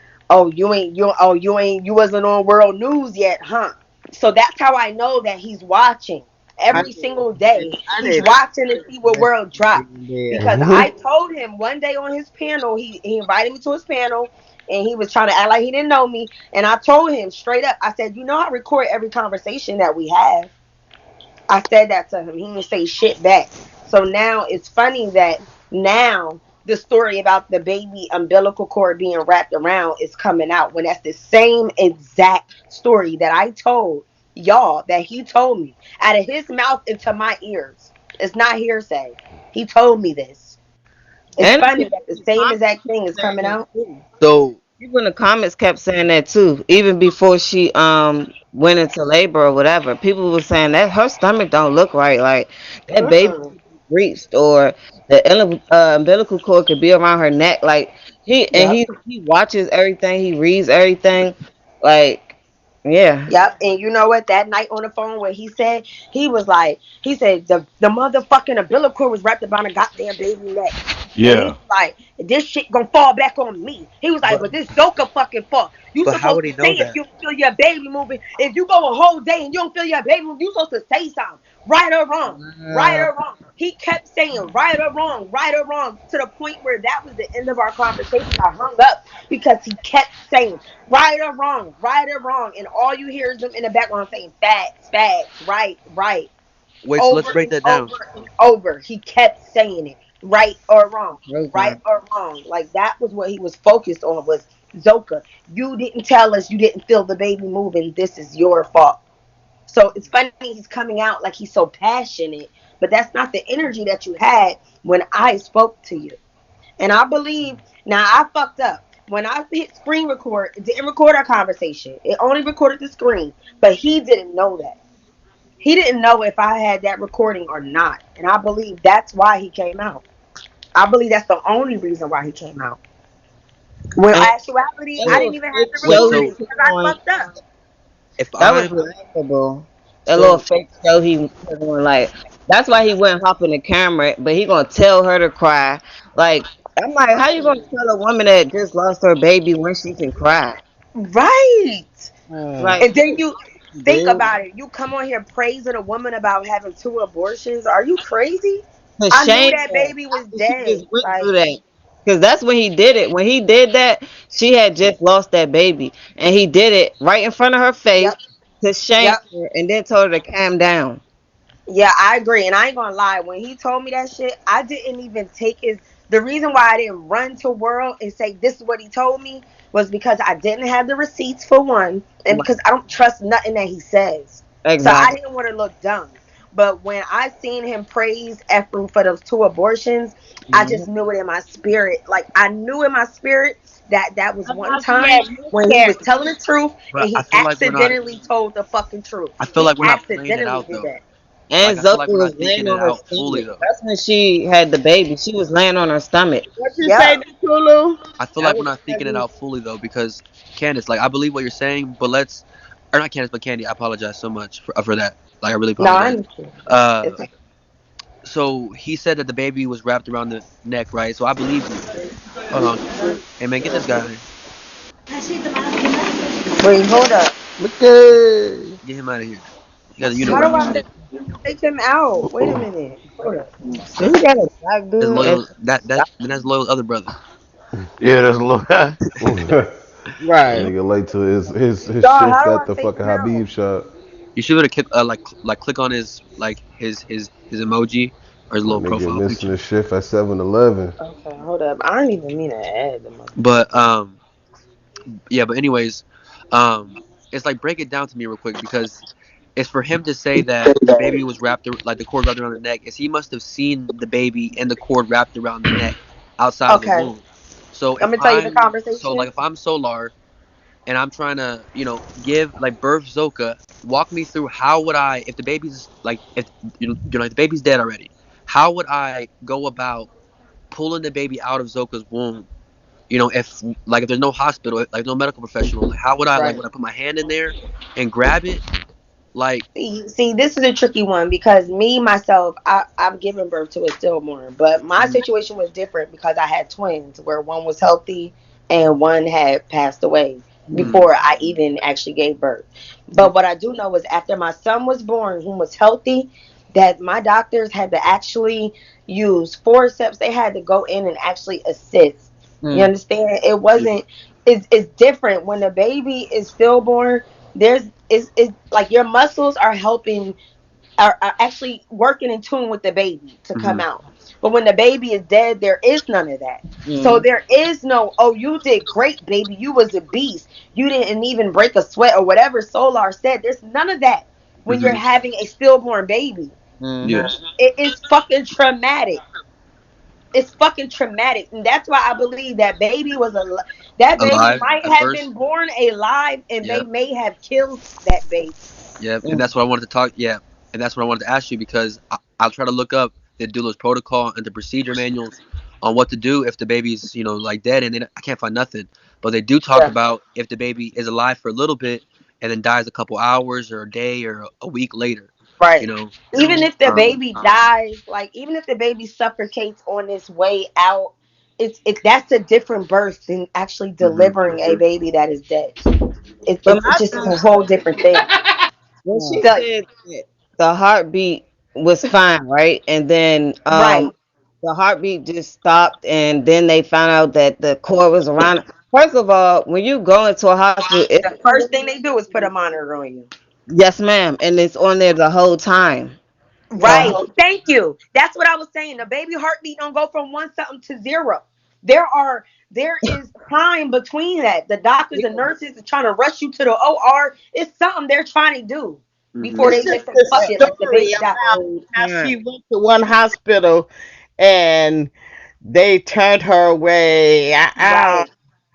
you wasn't on world news yet, huh? So that's how I know that he's watching I every single day. I He's didn't watching to see what world drop. yeah. Because I told him one day on his panel, he invited me to his panel and he was trying to act like he didn't know me. And I told him straight up, I said, I record every conversation that we have. I said that to him. He didn't say shit back. So now it's funny that now the story about the baby umbilical cord being wrapped around is coming out when that's the same exact story that I told y'all that he told me out of his mouth into my ears. It's not hearsay. He told me this. It's And funny that the same exact thing is coming out. So people in the comments kept saying that too. Even before she went into labor or whatever, people were saying that her stomach don't look right. Like that baby Mm-mm. reached or the umbilical cord could be around her neck. Like he and Yep. he watches everything, he reads everything. Like yeah. Yep, and you know what? That night on the phone where he said the motherfucking umbilical cord was wrapped around a goddamn baby neck. And he Yeah. was like, this shit gonna fall back on me. He was like, but but this Zoka fucking fault. You but how supposed would to he say know if that? you feel your baby moving. If you go a whole day and you don't feel your baby moving, you supposed to say something. Right or wrong. Right Uh, or wrong. He kept saying right or wrong, to the point where that was the end of our conversation. I hung up because he kept saying right or wrong. And all you hear is them in the background saying facts, right. Wait, so let's Over break and that down. over and over. He kept saying it. Right or wrong. Right okay. or wrong. Like that was what he was focused on was Zoka. You didn't tell us you didn't feel the baby moving. This is your fault. So it's funny he's coming out like he's so passionate, but that's not the energy that you had when I spoke to you. And I believe now I fucked up. When I hit screen record, it didn't record our conversation. It only recorded the screen. But he didn't know that. He didn't know if I had that recording or not. And I believe that's why he came out. I believe that's the only reason why he came out. When And actuality, that I little didn't even have fake the Wait, show he recording so put because I on, fucked up. if that was I'm laughable. That little so fake show he put on, like that's why he wouldn't hop in the camera, but he gonna tell her to cry. Like I'm like, how you gonna tell a woman that just lost her baby when she can cry? Right. Like, And then you think dude, about it. You come on here praising a woman about having two abortions. Are you crazy? to I knew shame that her. baby was She just dead. went Like, through that. Because that's when he did it. When he did that, she had just lost that baby. And he did it right in front of her face yep, to shame yep. her and then told her to calm down. Yeah, I agree. And I ain't gonna lie, when he told me that shit, I didn't even take his the reason why I didn't run to world and say this is what he told me was because I didn't have the receipts for one, and Right. because I don't trust nothing that he says. So I Exactly. didn't want to look dumb. But when I seen him praise Ephraim for those two abortions, I just Mhm. knew it in my spirit. Like I knew in my spirit that that was That's one why she time had when he was miscarriage. telling the truth and but I he feel like we're not accidentally told the fucking truth. I feel He like we're not playing it accidentally out did though. that. And Like I feel Zoe like we're was not thinking laying it on her out fully stomach. though. That's when she had the baby. She was laying on her stomach. What you Yeah. say, Tulu? I feel That like we're was not thinking it heavy. out fully though because Candace, like I believe what you're saying, but let's or not Candace, but Candy. I apologize so much for that. Like I really No, I apologize. understand. Uh, It's so he said that the baby was wrapped around the neck, right? So I believe you. Hold on, hey man, get this guy, wait, hold up. Okay. get him out of here. He got a How do unibrow and I shit. take him out? Wait a minute. Hold up. So he got a black That's dude as loyal. That's loyal's other brother. Yeah, that's a little guy. That Right. nigga late to his Dog, shift how do at I the take fucking him out? Habib shop. You should have like click on his like his emoji or his That little nigga profile missing picture. his shift at 7-Eleven. Okay, hold up. I don't even mean to add the mother. But yeah. But anyways, it's like break it down to me real quick because it's for him to say that the baby was like the cord wrapped around the neck. Is he must have seen the baby and the cord wrapped around the neck outside of the Okay, womb. So I'm if gonna tell you the I'm so conversation. like if I'm Solar and I'm trying to, give like birth Zoka, walk me through how would I, if the baby's like, if like the baby's dead already, how would I go about pulling the baby out of Zoka's womb? If like if there's no hospital, like no medical professional, like how would I, like Right. would I put my hand in there and grab it? Like, See, this is a tricky one because me myself, I've given birth to a stillborn, but my mhm, situation was different because I had twins, where one was healthy and one had passed away mhm, before I even actually gave birth. But what I do know is after my son was born, who was healthy, that my doctors had to actually use forceps. They had to go in and actually assist. You Mm. understand? It yeah, wasn't. It's different when the baby is stillborn. There's is like your muscles are helping, are actually working in tune with the baby to come mhm, out. But when the baby is dead, there is none of that. So Mm. there is no, oh, you did great, baby, you was a beast, you didn't even break a sweat or whatever Solar said. There's none of that when you're mhm, having a stillborn baby. yeah, Mm-hmm. It is fucking traumatic. It's fucking traumatic, and that's why I believe that baby was that baby alive might at have first. been born alive, and they Yep, may have killed that baby. yep, and Mm. that's what I wanted to talk. Yeah, and that's what I wanted to ask you because I'll try to look up the doula's protocol and the procedure manuals on what to do if the baby's like dead, and then I can't find nothing. But they do talk Yeah. about if the baby is alive for a little bit and then dies a couple hours or a day or a week later. You Right. know, Even if the um, baby dies, like even if the baby suffocates on its way out, it's that's a different birth than actually mhm, delivering a baby that is dead. But It my just is thing, a whole different thing. when she So, said that the heartbeat was fine, right? And then right. the heartbeat just stopped, and then they found out that the cord was around. First of all, when you go into a hospital, The first thing they do is put a monitor on you. yes, ma'am, and it's on there the whole time. The Right. whole, Thank you. That's what I was saying. The baby heartbeat don't go from one something to zero. There is time between that. The doctors and nurses are trying to rush you to the OR. It's something they're trying to do before mhm, they Listen just to say fuck the it, let the story baby die. about whole how time. she went to one hospital and they turned her away. Right.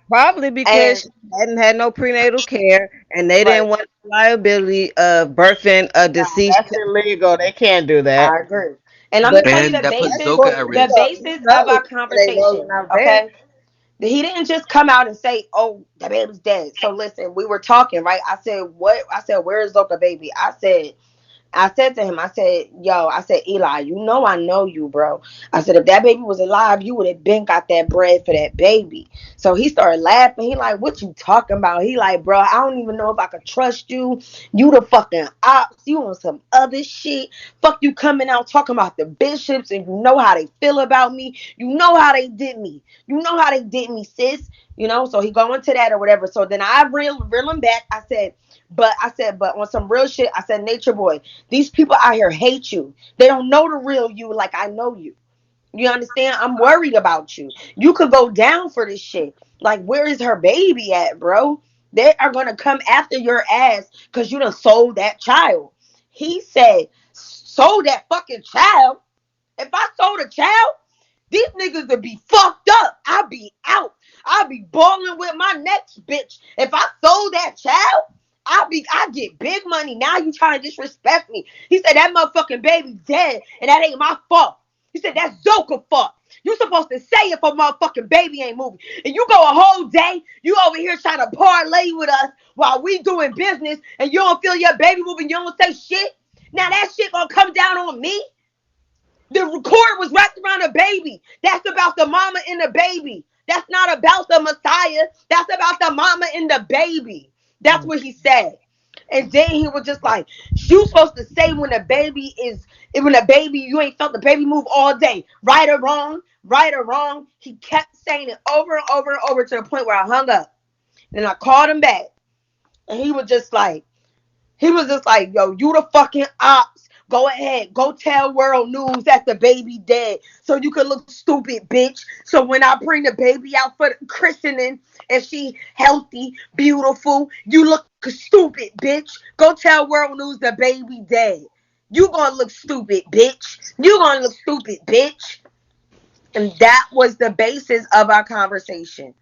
Probably because And she hadn't had no prenatal care, and they right. didn't want the liability of birthing a deceased That's child. illegal. They can't do that. I agree. And I'm But gonna tell you and the that puts that ain't Zoka basis, what at you the risk. know. You basis of know our they rolling conversation. out there. Okay. He didn't just come out and say, "Oh, the baby's dead." So listen, we were talking, right? I said, "What?" I said, "Where is Zoka baby?" I said to him, I said, yo, I said, Eli, you know I know you, bro. I said, if that baby was alive, you would have been got that bread for that baby. So he started laughing. He like, what you talking about? He like, bro, I don't even know if I could trust you. You the fucking ops. You on some other shit. Fuck you coming out talking about the bishops and you know how they feel about me. You know how they did me. You know how they did me, sis. So he go into that or whatever. So then I reel him back. But on some real shit, I said, Nature Boy, these people out here hate you. They don't know the real you like I know you. You understand? I'm worried about you. You could go down for this shit. Like, where is her baby at, bro? They are gonna come after your ass because you done sold that child. He said, sold that fucking child. If I sold a child, these niggas would be fucked up. I'd be out. I'd be balling with my next bitch. If I sold that child, I get big money. Now you trying to disrespect me. He said that motherfucking baby dead and that ain't my fault. He said that's Zoka fault. You supposed to say if a motherfucking baby ain't moving. And you go a whole day, you over here trying to parlay with us while we doing business and you don't feel your baby moving, you don't say shit. Now that shit gonna come down on me. The cord was wrapped around a baby. That's about the mama and the baby. That's not about the Messiah. That's about the mama and the baby. That's what he said. And then he was just like, you supposed to say when the baby, you ain't felt the baby move all day. Right or wrong, right or wrong. He kept saying it over and over and over to the point where I hung up. Then I called him back. And he was just like, yo, you the fucking ops. Go ahead. Go tell world news that the baby dead. So you can look stupid, bitch. So when I bring the baby out for the christening and she healthy, beautiful, you look stupid, bitch. Go tell world news the baby dead. You gonna look stupid, bitch. You gonna look stupid, bitch. And that was the basis of our conversation.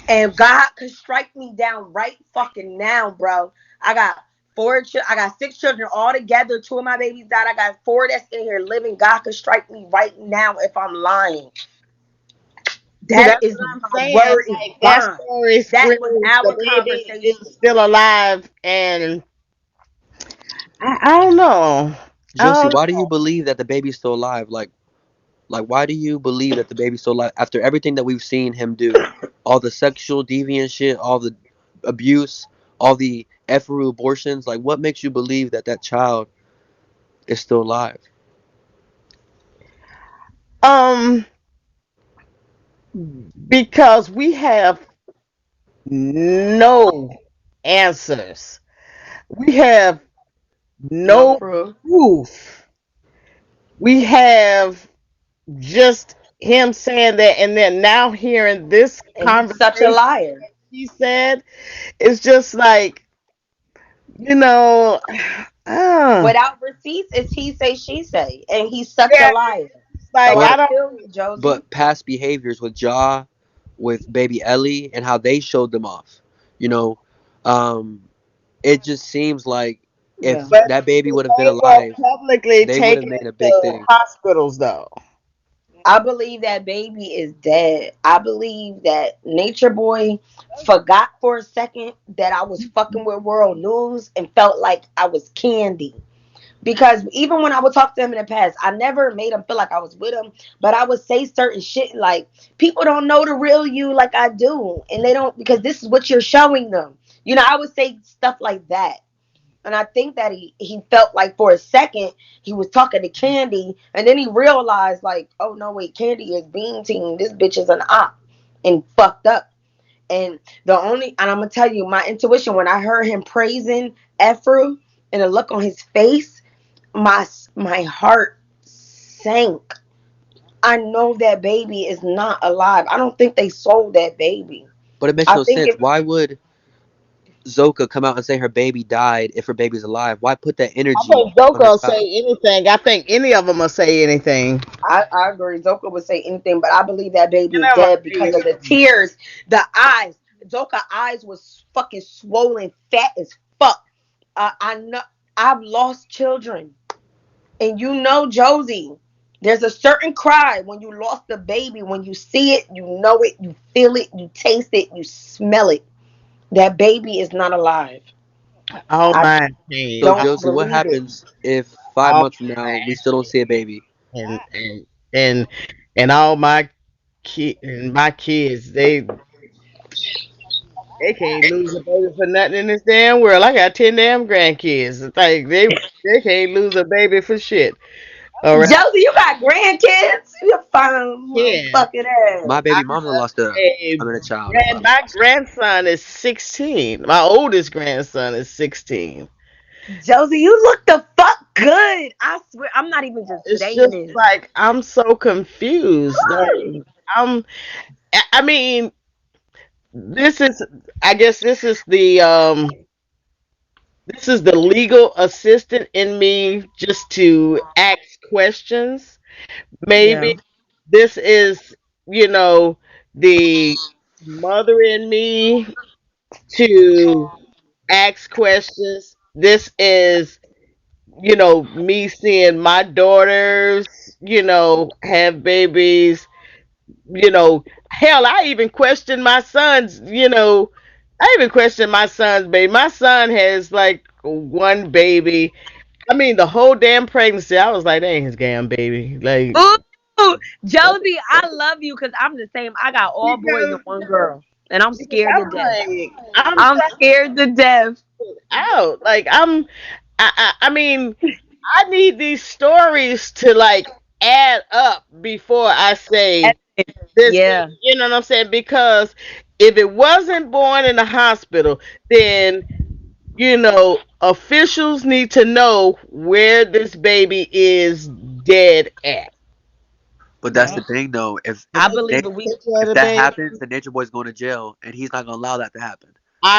And God could strike me down right fucking now, bro. I got I got 6 children all together. 2 of my babies died. I got 4 that's in here living. God could strike me right now if I'm lying. See, That that's is what I'm my saying. word is Like that bond. story That was screams the our baby conversation. is still alive, and I don't know. I Josie, don't why do you know. believe that the baby's still alive? Like, why do you believe that the baby's still alive after everything that we've seen him do? All the sexual deviant shit, all the abuse, all the efferu abortions. Like, what makes you believe that that child is still alive? Um, because we have no answers. We have No no proof. proof. We have just him saying that, and then now hearing this And he's such a conversation liar. he said, it's just like, you know, uh, Without receipts, it's he say, she say. And he's such a yeah, liar. So like I I But don't. feel you, Josie. but past behaviors with Ja, with baby Ellie, and how they showed them off. You know, um, it just seems like if Yeah. But that baby would have been they won't alive, publicly they would take have it made a big to thing. hospitals, though. I believe that baby is dead. I believe that Nature Boy forgot for a second that I was fucking with World News and felt like I was candy. Because even when I would talk to him in the past, I never made him feel like I was with him, but I would say certain shit like, people don't know the real you like I do. And they don't, because this is what you're showing them. You know, I would say stuff like that. And I think that he felt like for a second he was talking to Candy, and then he realized like, oh no, wait, Candy is Bean Team. This bitch is an op and fucked up. And and I'm gonna tell you, my intuition when I heard him praising Ephru and the look on his face, my heart sank. I know that baby is not alive. I don't think they sold that baby. But it makes I no think sense. it. Why would Zoka come out and say her baby died if her baby's alive? Why put that I energy think on her Joker will say child? anything. I think any of them will say anything. I agree. Zoka would say anything, but I believe that baby And is I'm dead because of agree. the tears, the eyes. Zoka eyes was fucking swollen, fat as fuck. I know I've lost children, and you know, Josie. There's a certain cry when you lost a baby. When you see it, you know it, you feel it, you taste it, you smell it. That baby is not alive. All I my pain, So don't Josie, what believe it. happens if 5 months from now we still don't see a baby? and and and and all my my kids, they can't lose a baby for nothing in this damn world. I got 10 damn grandkids. It's like they can't lose a baby for shit. All right, Josie, you got grandkids? You're fine, yeah. motherfucking ass. My I baby mama have lost a, a I mean, a child. my grandson is 16. My oldest grandson is 16. Josie, you look the fuck good. I swear, I'm not even just It's saying just this. like I'm so confused. Like I'm. I mean, this is. I guess this is the legal assistant in me just to ask questions. Yeah. Maybe this is, you know, the mother in me to ask questions. This is, me seeing my daughters, have babies, hell, I even question my son's, baby. My son has like one baby. I mean, the whole damn pregnancy, I was like, that ain't his damn baby. Like, Ooh, Josie, I love you because I'm the same. I got all boys and because, one girl, and I'm because scared to I'm death. like, I'm I'm trying scared to death. out. Like, I mean, I need these stories to like add up before I say this. Yeah. You know what I'm saying? Because if it wasn't born in the hospital, then officials need to know where this baby is dead at. But that's the thing, though. Did I they They, believe take if a we picture of if the that baby? happens, the Nature Boy's going to jail, and he's not gonna allow that to happen.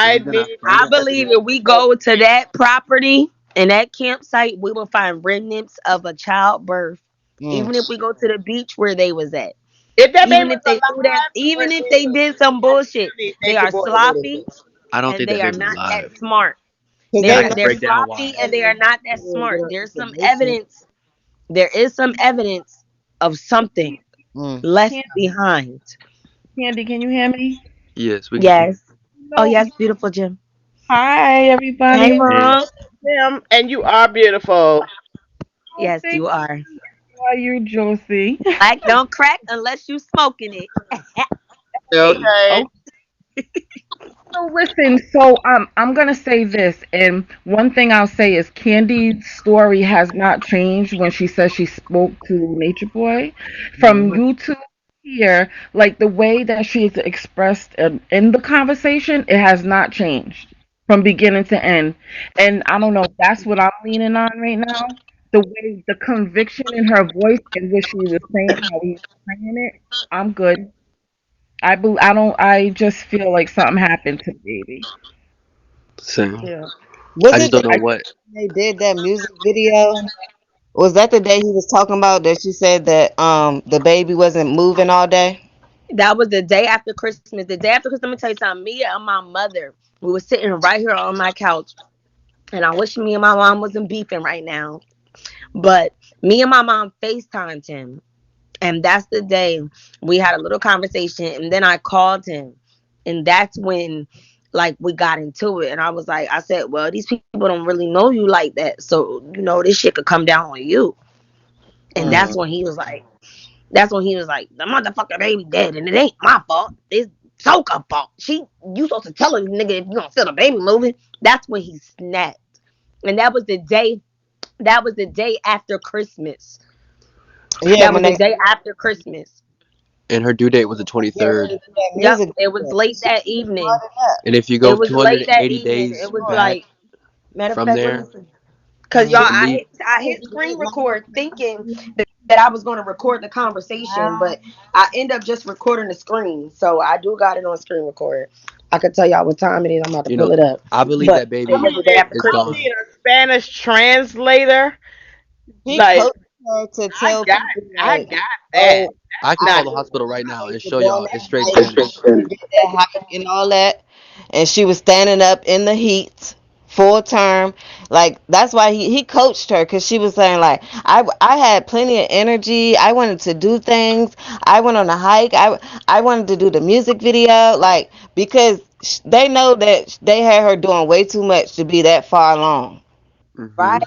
So I he's gonna need I frame that believe baby. if we go to that property and that campsite, we will find remnants of a childbirth Mm. Even if we go to the beach where they was at, If that baby even was if they threw that, alive, even if they Chrissy, did some I bullshit, still need they Nature are Boy a little sloppy bit. I don't and think they that are baby's not that alive, smart. Cause and They I they are can know they're break down sloppy why. and they are not that smart. There's some evidence. There is some evidence of something Mm. left Candy, behind. Candy, can you hear me? Yes, we can hear. Yes. Oh No. yes, beautiful Jim. Hi, Hey everybody. Hey, mom. Them, and you are beautiful. Oh, Yes, thank you are. you. How are you, Josie? Black don't crack unless you smoking it. Hey. Okay. Oh, so listen. I'm gonna say this, and one thing I'll say is Candy's story has not changed when she says she spoke to Nature Boy. From Mhm. YouTube here, like the way that she's expressed in the conversation, it has not changed from beginning to end. And I don't know. That's what I'm leaning on right now. The way, the conviction in her voice and what she was saying, how he's saying it. I'm good. I don't. I just feel like something happened to the baby. Sam. Yeah. Was I just it don't the know I what. they did that music video? Was that the day he was talking about that she said that the baby wasn't moving all day? That was the day after Christmas. The day after Christmas, let me tell you something. Me and my mother, we were sitting right here on my couch. And I wish me and my mom wasn't beefing right now. But me and my mom FaceTimed him. And that's the day we had a little conversation. And then I called him. And that's when like we got into it. And I was like, I said, well, these people don't really know you like that. So, this shit could come down on you. And Mm. that's when he was like, the motherfucker baby dead. And it ain't my fault. It's Soka fault. You supposed to tell her, nigga, if you don't feel the baby moving. That's when he snapped. And that was the day after Christmas. Yeah, That was when the they day after Christmas. And her due date was the get ready 23rd. to do that Yep. music It was video, late she that was evening. started up. And if you It go was late that 280 evening. It days was back like, matter of from fact, let me there, see. Cause y'all, Mm. I I hit screen record thinking that I was going to record the conversation, but I end up just recording the screen. So I do got it on screen record. I could tell y'all what time it is. I'm about to you pull know, it up. I believe But that it I baby was the mean, day after is you Christmas. gone. need a Spanish translator. He Like, coached her to I tell got, people I like, got that. oh, I can I call Not the hospital right now and to show go on y'all that it's straight hike, Spanish. to get that hike and all that. And she was standing up in the heat full term. Like that's why he coached her because she was saying like I had plenty of energy. I wanted to do things. I went on a hike. I wanted to do the music video like because they know that they had her doing way too much to be that far along. Right?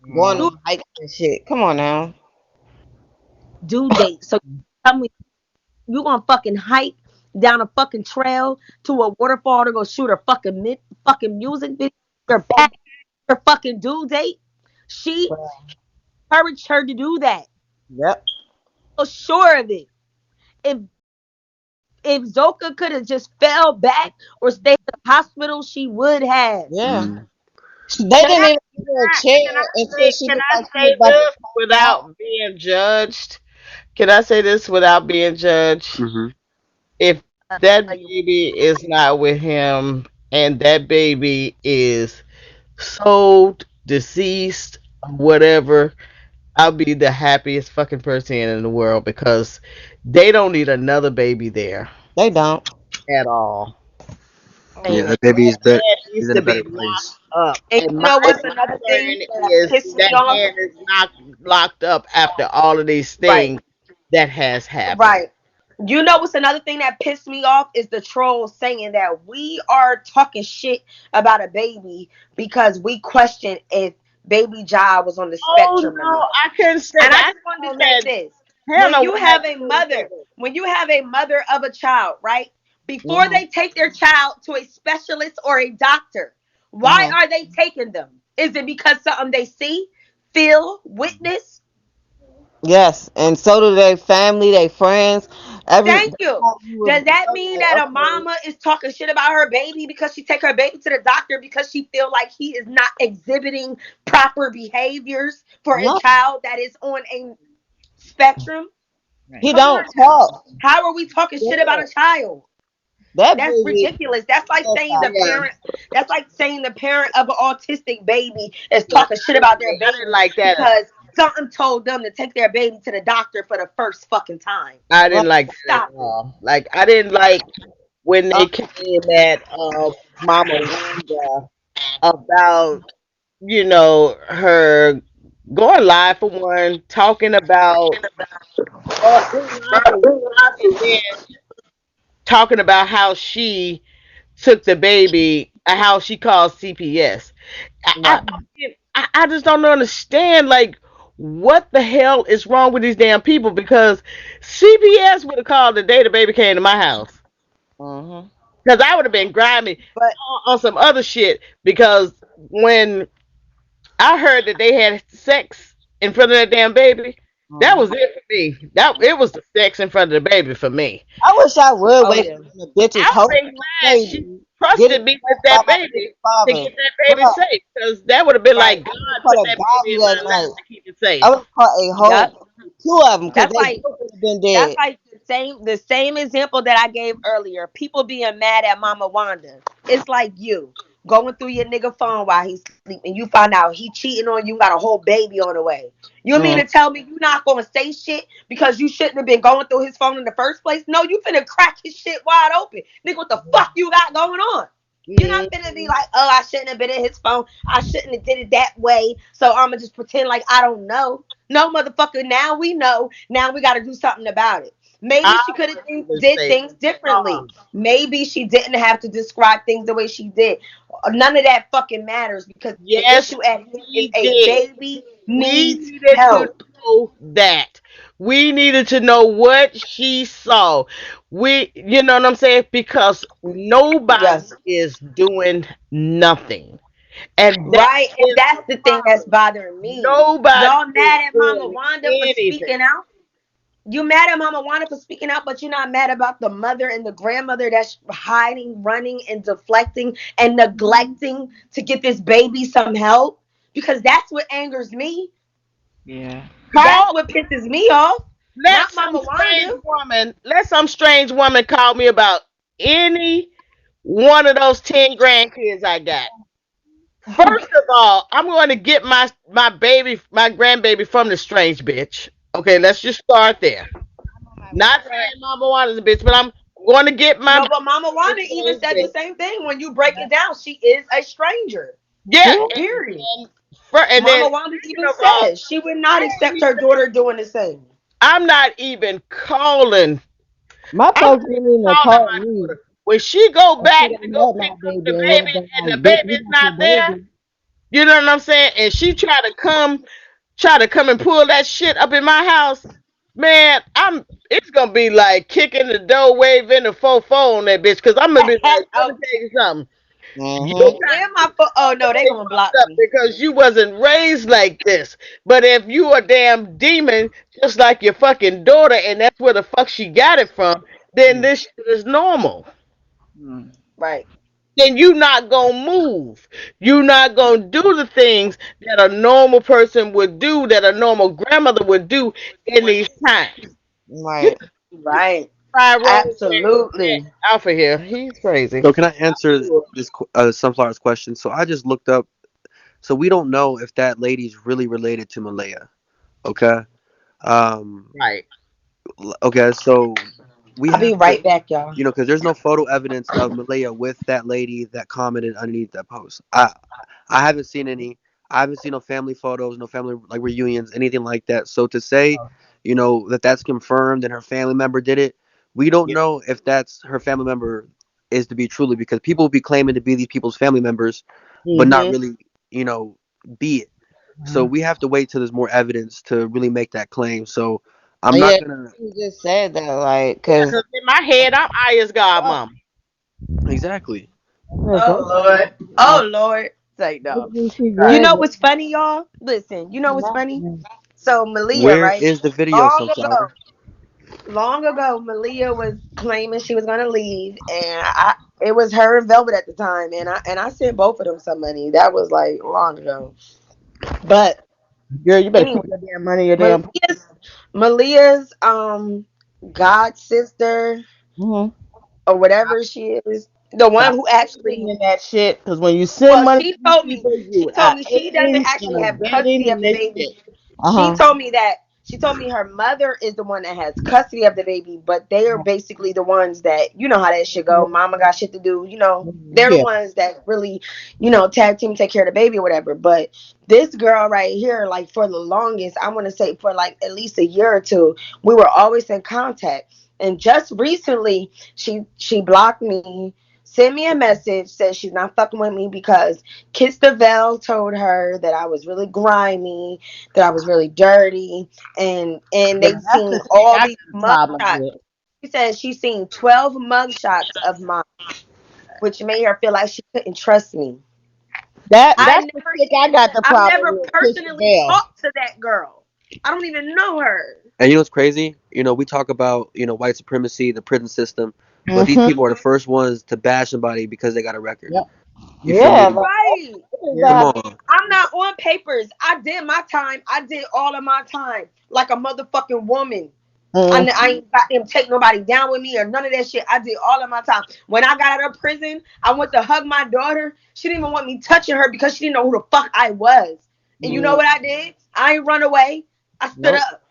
Hmm. Going Due, on hikes and shit. Come on now. due date. So tell me, you gonna fucking hike down a fucking trail to a waterfall to go shoot a fucking music video? Your past your fucking due date. She encouraged her to do that. Yep. So sure of it. If if Zoka could have just fell back or stayed in the hospital, she would have. Yeah. Hmm. They can didn't I, even give her a chair can I until say, she can looked I like she was say about to this pass out. without being judged? Can I say this without being judged? Hmm. If that baby is not with him and that baby is sold, deceased, whatever, I'll be the happiest fucking person in the world because they don't need another baby there They don't. at all. Yeah, Saying Oh, that. that baby is That better. man He's needs in a to better be place. locked up. And And you my know what's my another thing concern that is pissed me that off? man is not locked up after all of these Right. things that has happened. Right. You know what's another thing that pissed me off is the trolls saying that we are talking shit about a baby because we question if baby Jai was on the Oh spectrum or no, not. I couldn't say And I that. just wanted I to know say that this. When Hannah you would have have a something to say mother, that. when you have a mother of a child, right? Before Mhm. they take their child to a specialist or a doctor, why Mhm. are they taking them? Is it because something they see, feel, witness? Yes, and so do their family, their friends. Every Thank you. you would Does that feel mean like, that a okay, mama is talking shit about her baby because she take her baby to the doctor because she feel like he is not exhibiting proper behaviors for a no, child that is on a spectrum? right. he Come don't on now. talk. How are we talking shit about Yeah, a child? that That's baby. ridiculous. That's like saying the Yeah, parent. That's like saying the parent of an autistic baby is yeah, talking shit about their I didn't baby like that. because something told them to take their baby to the doctor for the first fucking time. I didn't like that at Stop it. all. Like I didn't like when they came at Mama Wanda about her going live for one, talking about going live for one, and then talking about how she took the baby, how she called CPS. I, I just don't understand, like, what the hell is wrong with these damn people? Because CPS would have called the day the baby came to my house. Mhm. Because I would have been grimy But on some other shit. Because when I heard that they had sex in front of that damn baby, that was it for me. That it was the sex in front of the baby for me. I wish I would oh wait yeah. for the bitches I would hold have been glad she baby, get it trusted me with by that my baby baby to father. get that baby Bruh, safe. Because that would have been Right. like God I would put call that a baby in Bobby my that life night. to keep it I safe. would call a Yep. whole two of them because That's they like both would have been That's dead. like the same example that I gave earlier. People being mad at Mama Wanda. It's like you going through your nigga phone while he's sleeping. You find out he cheating on you, got a whole baby on the way. You mean Mm. to tell me you not gonna say shit because you shouldn't have been going through his phone in the first place? No, you finna crack his shit wide open. Nigga, what the fuck you got going on? You're not finna be like, oh, I shouldn't have been in his phone. I shouldn't have did it that way. So I'ma just pretend like I don't know. No, motherfucker, now we know. Now we gotta do something about it. Maybe I she could have would did say, things differently. Maybe she didn't have to describe things the way she did. None of that fucking matters because the yes, issue at hand is we a did. baby We needs needed to help. know that. We needed to know what she saw. You know what I'm saying? Because nobody Yes. is doing nothing. And that Right, and is the that's the thing that's problem. bothering me. Nobody Y'all is mad at Mama doing Wanda for anything. speaking out? You mad at Mama Wanda for speaking out, but you're not mad about the mother and the grandmother that's hiding, running, and deflecting and neglecting to get this baby some help? Because that's what angers me. Yeah. That's Call what pisses me off. let Not some Mama strange Wanda. woman, let some strange woman call me about any one of those 10 grandkids I got. First of all, I'm going to get my grandbaby from the strange bitch. Okay, let's just start there. Not Right. saying Mama Wanda's a bitch, but I'm going to get my No, baby but Mama from the Wanda even strange said the bitch. same thing. When you break it down, she is a stranger. Yeah, Period. and, and then Mama Wanda second even of all, said she would not I ain't accept her even, daughter doing the same. I'm not even calling. My I'm not folks even didn't even calling call my me daughter. When she go and back said to I go had pick my up the baby and baby everything. and the Like, bitch, we baby's got not your there, baby. you know what I'm saying? And she try to come and pull that shit up in my house, man, it's gonna be like kicking the door, waving the fofo on that bitch, cause I'm gonna be like, let Oh, me tell you something. You Mm-hmm. got where my foot? Oh no, they already gonna block fucked up me. because you wasn't raised like this. But if you a damn demon, just like your fucking daughter, and that's where the fuck she got it from, then this shit is normal. Mm. Right. Then you not gonna move. You not gonna do the things that a normal person would do, that a normal grandmother would do in these times. Right. Right. Tyrone Absolutely. Alpha here, he's crazy. So can I answer this Sunflower's question? So I just looked up. So we don't know if that lady's really related to Malaya. Okay. Um. Right. Okay. So we I'll be have to, right back, y'all. because there's no photo evidence of Malaya with that lady that commented underneath that post. I haven't seen any. I haven't seen no family photos, no family like reunions, anything like that. So to say, that that's confirmed and her family member did it, we don't Yeah. know if that's her family member is to be truly, because people will be claiming to be these people's family members, but not Mm-hmm. really, be it. So we have to wait till there's more evidence to really make that claim. So I'm Yeah, not gonna you just said that, like, Yeah, cause 'cause in my head, I'm Aya's godmom. exactly. Oh Lord. Oh Lord. Say no. she You good. know what's funny, y'all? Listen, you know what's funny? So Malia, Where right? is the video, Long ago, Sunflower? long ago, Malia was claiming she was gonna leave, and it was her and Velvet at the time, and I sent both of them some money. That was like long ago. But Girl, you better anyway, keep your damn money in your damn. Malia's god sister Mm-hmm. or whatever she is, the one Stop who actually, in that shit, because when you send well, money she to these told me people, she you told are me she doesn't aiding actually and have custody abetting of in the this baby. shit. She Uh-huh. told me that she told me her mother is the one that has custody of the baby, but they are basically the ones that you know how that shit go. Mama got shit to do, you know. They're the Yeah. ones that really, tag team take care of the baby or whatever. But this girl right here, like for the longest, I want to say for like at least a year or two, we were always in contact. And just recently, she blocked me, sent me a message, said she's not fucking with me because Kiss the Veil told her that I was really grimy, that I was really dirty, and Yeah, they that's seen the thing all I got these a mug problem shots. with. She said she seen 12 mug shots of mine, which made her feel like she couldn't trust me. I That's the never chick I got the I've problem never with, Kristen personally Bell. talked to that girl. I don't even know her. And you know what's crazy? We talk about, white supremacy, the prison system, but these Mm-hmm. people are the first ones to bash somebody because they got a record. Yep. You feel me? Yeah, like Right. Come that. on. I'm not on papers. I did my time. I did all of my time like a motherfucking woman. Mm, I ain't got them take nobody down with me or none of that shit. I did all of my time. When I got out of prison, I went to hug my daughter. She didn't even want me touching her because she didn't know who the fuck I was. And you know mm, what I did? I ain't run away. I stood nope. up.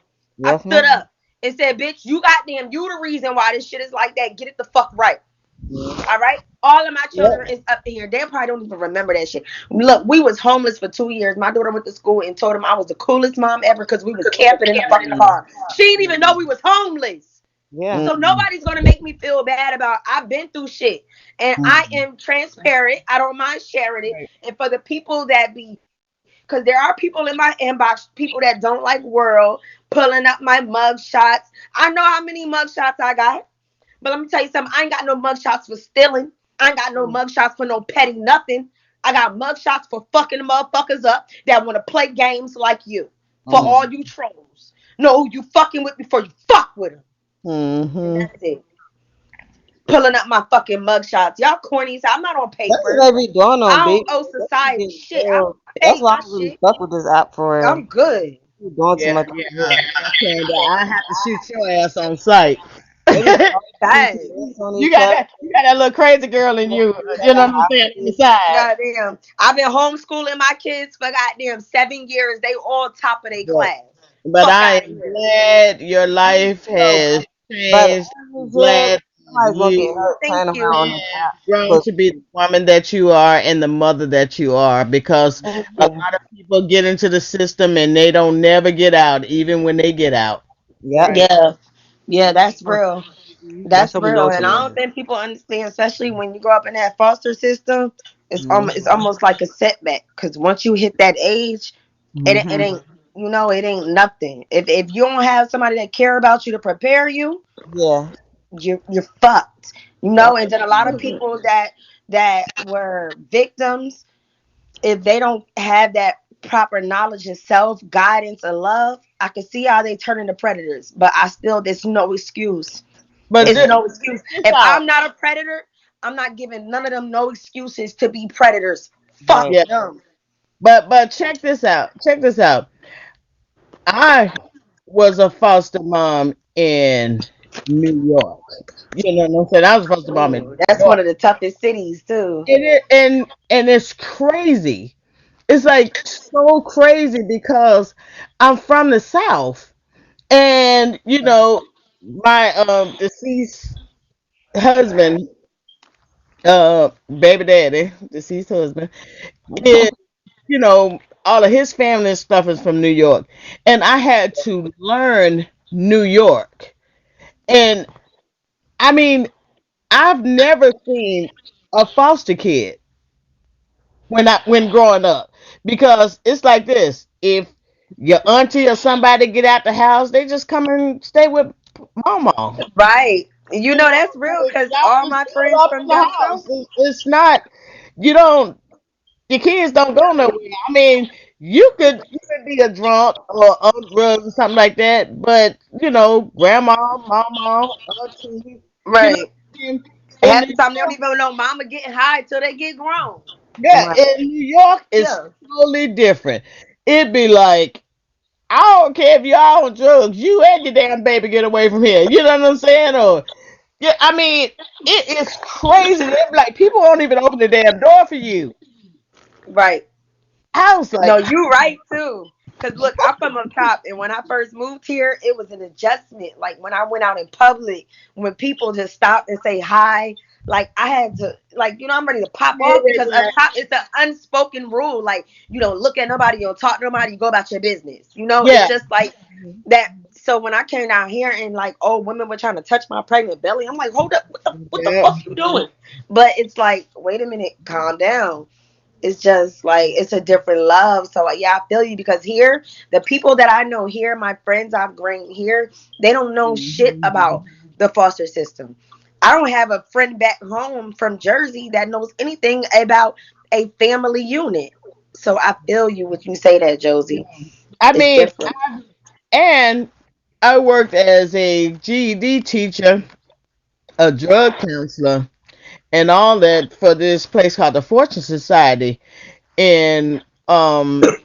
I Yes, stood ma'am. up and said, bitch, you goddamn, you the reason why this shit is like that. Get it the fuck right. Yeah. All right. All of my children Yep. is up in here. They probably don't even remember that shit. Look, we was homeless for 2 years. My daughter went to school and told him I was the coolest mom ever because we was camping in the fucking Mm, car. She didn't even know we was homeless. yeah. So Mm-mm. nobody's gonna make me feel bad about I've been through shit. And I Mm, am transparent. I don't mind sharing it. right. And for the people that be because there are people in my inbox, people that don't like world, pulling up my mug shots. I know how many mug shots I got. But let me tell you something. I ain't got no mug shots for stealing. I ain't got no Mm, mug shots for no petty nothing. I got mug shots for fucking motherfuckers up that want to play games like you. For mm, all you trolls. Know who you fucking with before you fuck with them. And mm-hmm. that's it. Pulling up my fucking mug shots. Y'all cornies. I'm not on That's what papers. they be doing I on don't baby. owe They be society getting shit. I real. That's paid why I my don't really shit. fuck with this app for real. I'm good. You doing too Yeah, much on yeah. here. I have to shoot your ass on sight. They be talking Bad. BS on you each got other. that little crazy girl in you. You know what I'm saying on the side. Goddamn. I've been homeschooling my kids for goddamn 7 years. They all top of their But, class. But Fuck I out of am here. glad your life So has but changed. as I'm you said, glad somebody's gonna get you hurt thank playing around you. on have this app. grown 'Cause- to be the woman that you are and the mother that you are because thank a you. lot of people get into the system and they don't never get out, even when they get out. Yep. Right. Yeah. Yeah, that's Oh, real. That's That's how we real. know And I to. don't think people understand, especially when you grow up in that foster system, it's mm-hmm. almost like a setback. Cause once you hit that age, it Mm-hmm. ain't it ain't nothing. If you don't have somebody that care about you to prepare you, Yeah. you're fucked. Yep. And then a lot of people that were victims, if they don't have that proper knowledge and self guidance and love, I can see how they turn into predators. But I still, there's no excuse. But It's Mm-hmm. no excuse. this If out. I'm not a predator, I'm not giving none of them no excuses to be predators. Fuck Right. Yeah. them. But check this out. Check this out. I was a foster mom in New York. You know what I'm saying? I was a foster mom in Ooh, New that's one York. of the toughest cities too. And it's crazy. It's like so crazy because I'm from the South. And my deceased husband, baby daddy, deceased husband, is, all of his family and stuff is from New York. And I had to learn New York. And I mean, I've never seen a foster kid when growing up because it's like this: if your auntie or somebody get out the house, they just come and stay with mama. Right. You That's know, real because y'all all just my grow friends up from in the down house. south. It's not you don't your kids don't go nowhere. I mean, you could be a drunk or on drugs or something like that, but grandma, mama, auntie, you know Right. what I mean? In Half New the time they don't York, even know mama getting high till they get grown. yeah, Right. in New York it's Yeah. totally different. It'd be like, I don't care if you're on drugs, you and your damn baby get away from here. You know what I'm saying? Or yeah, I mean, it is crazy. They're like, people won't even open the damn door for you. Right. I was No, like, you right too. Cause look, I'm from up top, and when I first moved here, it was an adjustment. Like when I went out in public, when people just stopped and say hi, like I had to, like I'm ready to pop off because up top it's an unspoken rule. Like you don't look at nobody, you don't talk to nobody, you go about your business. It's Yeah. just like that. So when I came down here and like old women were trying to touch my pregnant belly, I'm like, hold up, what the Yeah. fuck you doing? But it's like, wait a minute, calm down. It's just like it's a different love. So like, yeah, I feel you because here, the people that I know here, my friends I've gained here, they don't know shit about the foster system. I don't have a friend back home from Jersey that knows anything about a family unit. So I feel you when you say that, Josie. I It's mean, different. and I worked as a GED teacher, a drug counselor, and all that for this place called the Fortune Society in um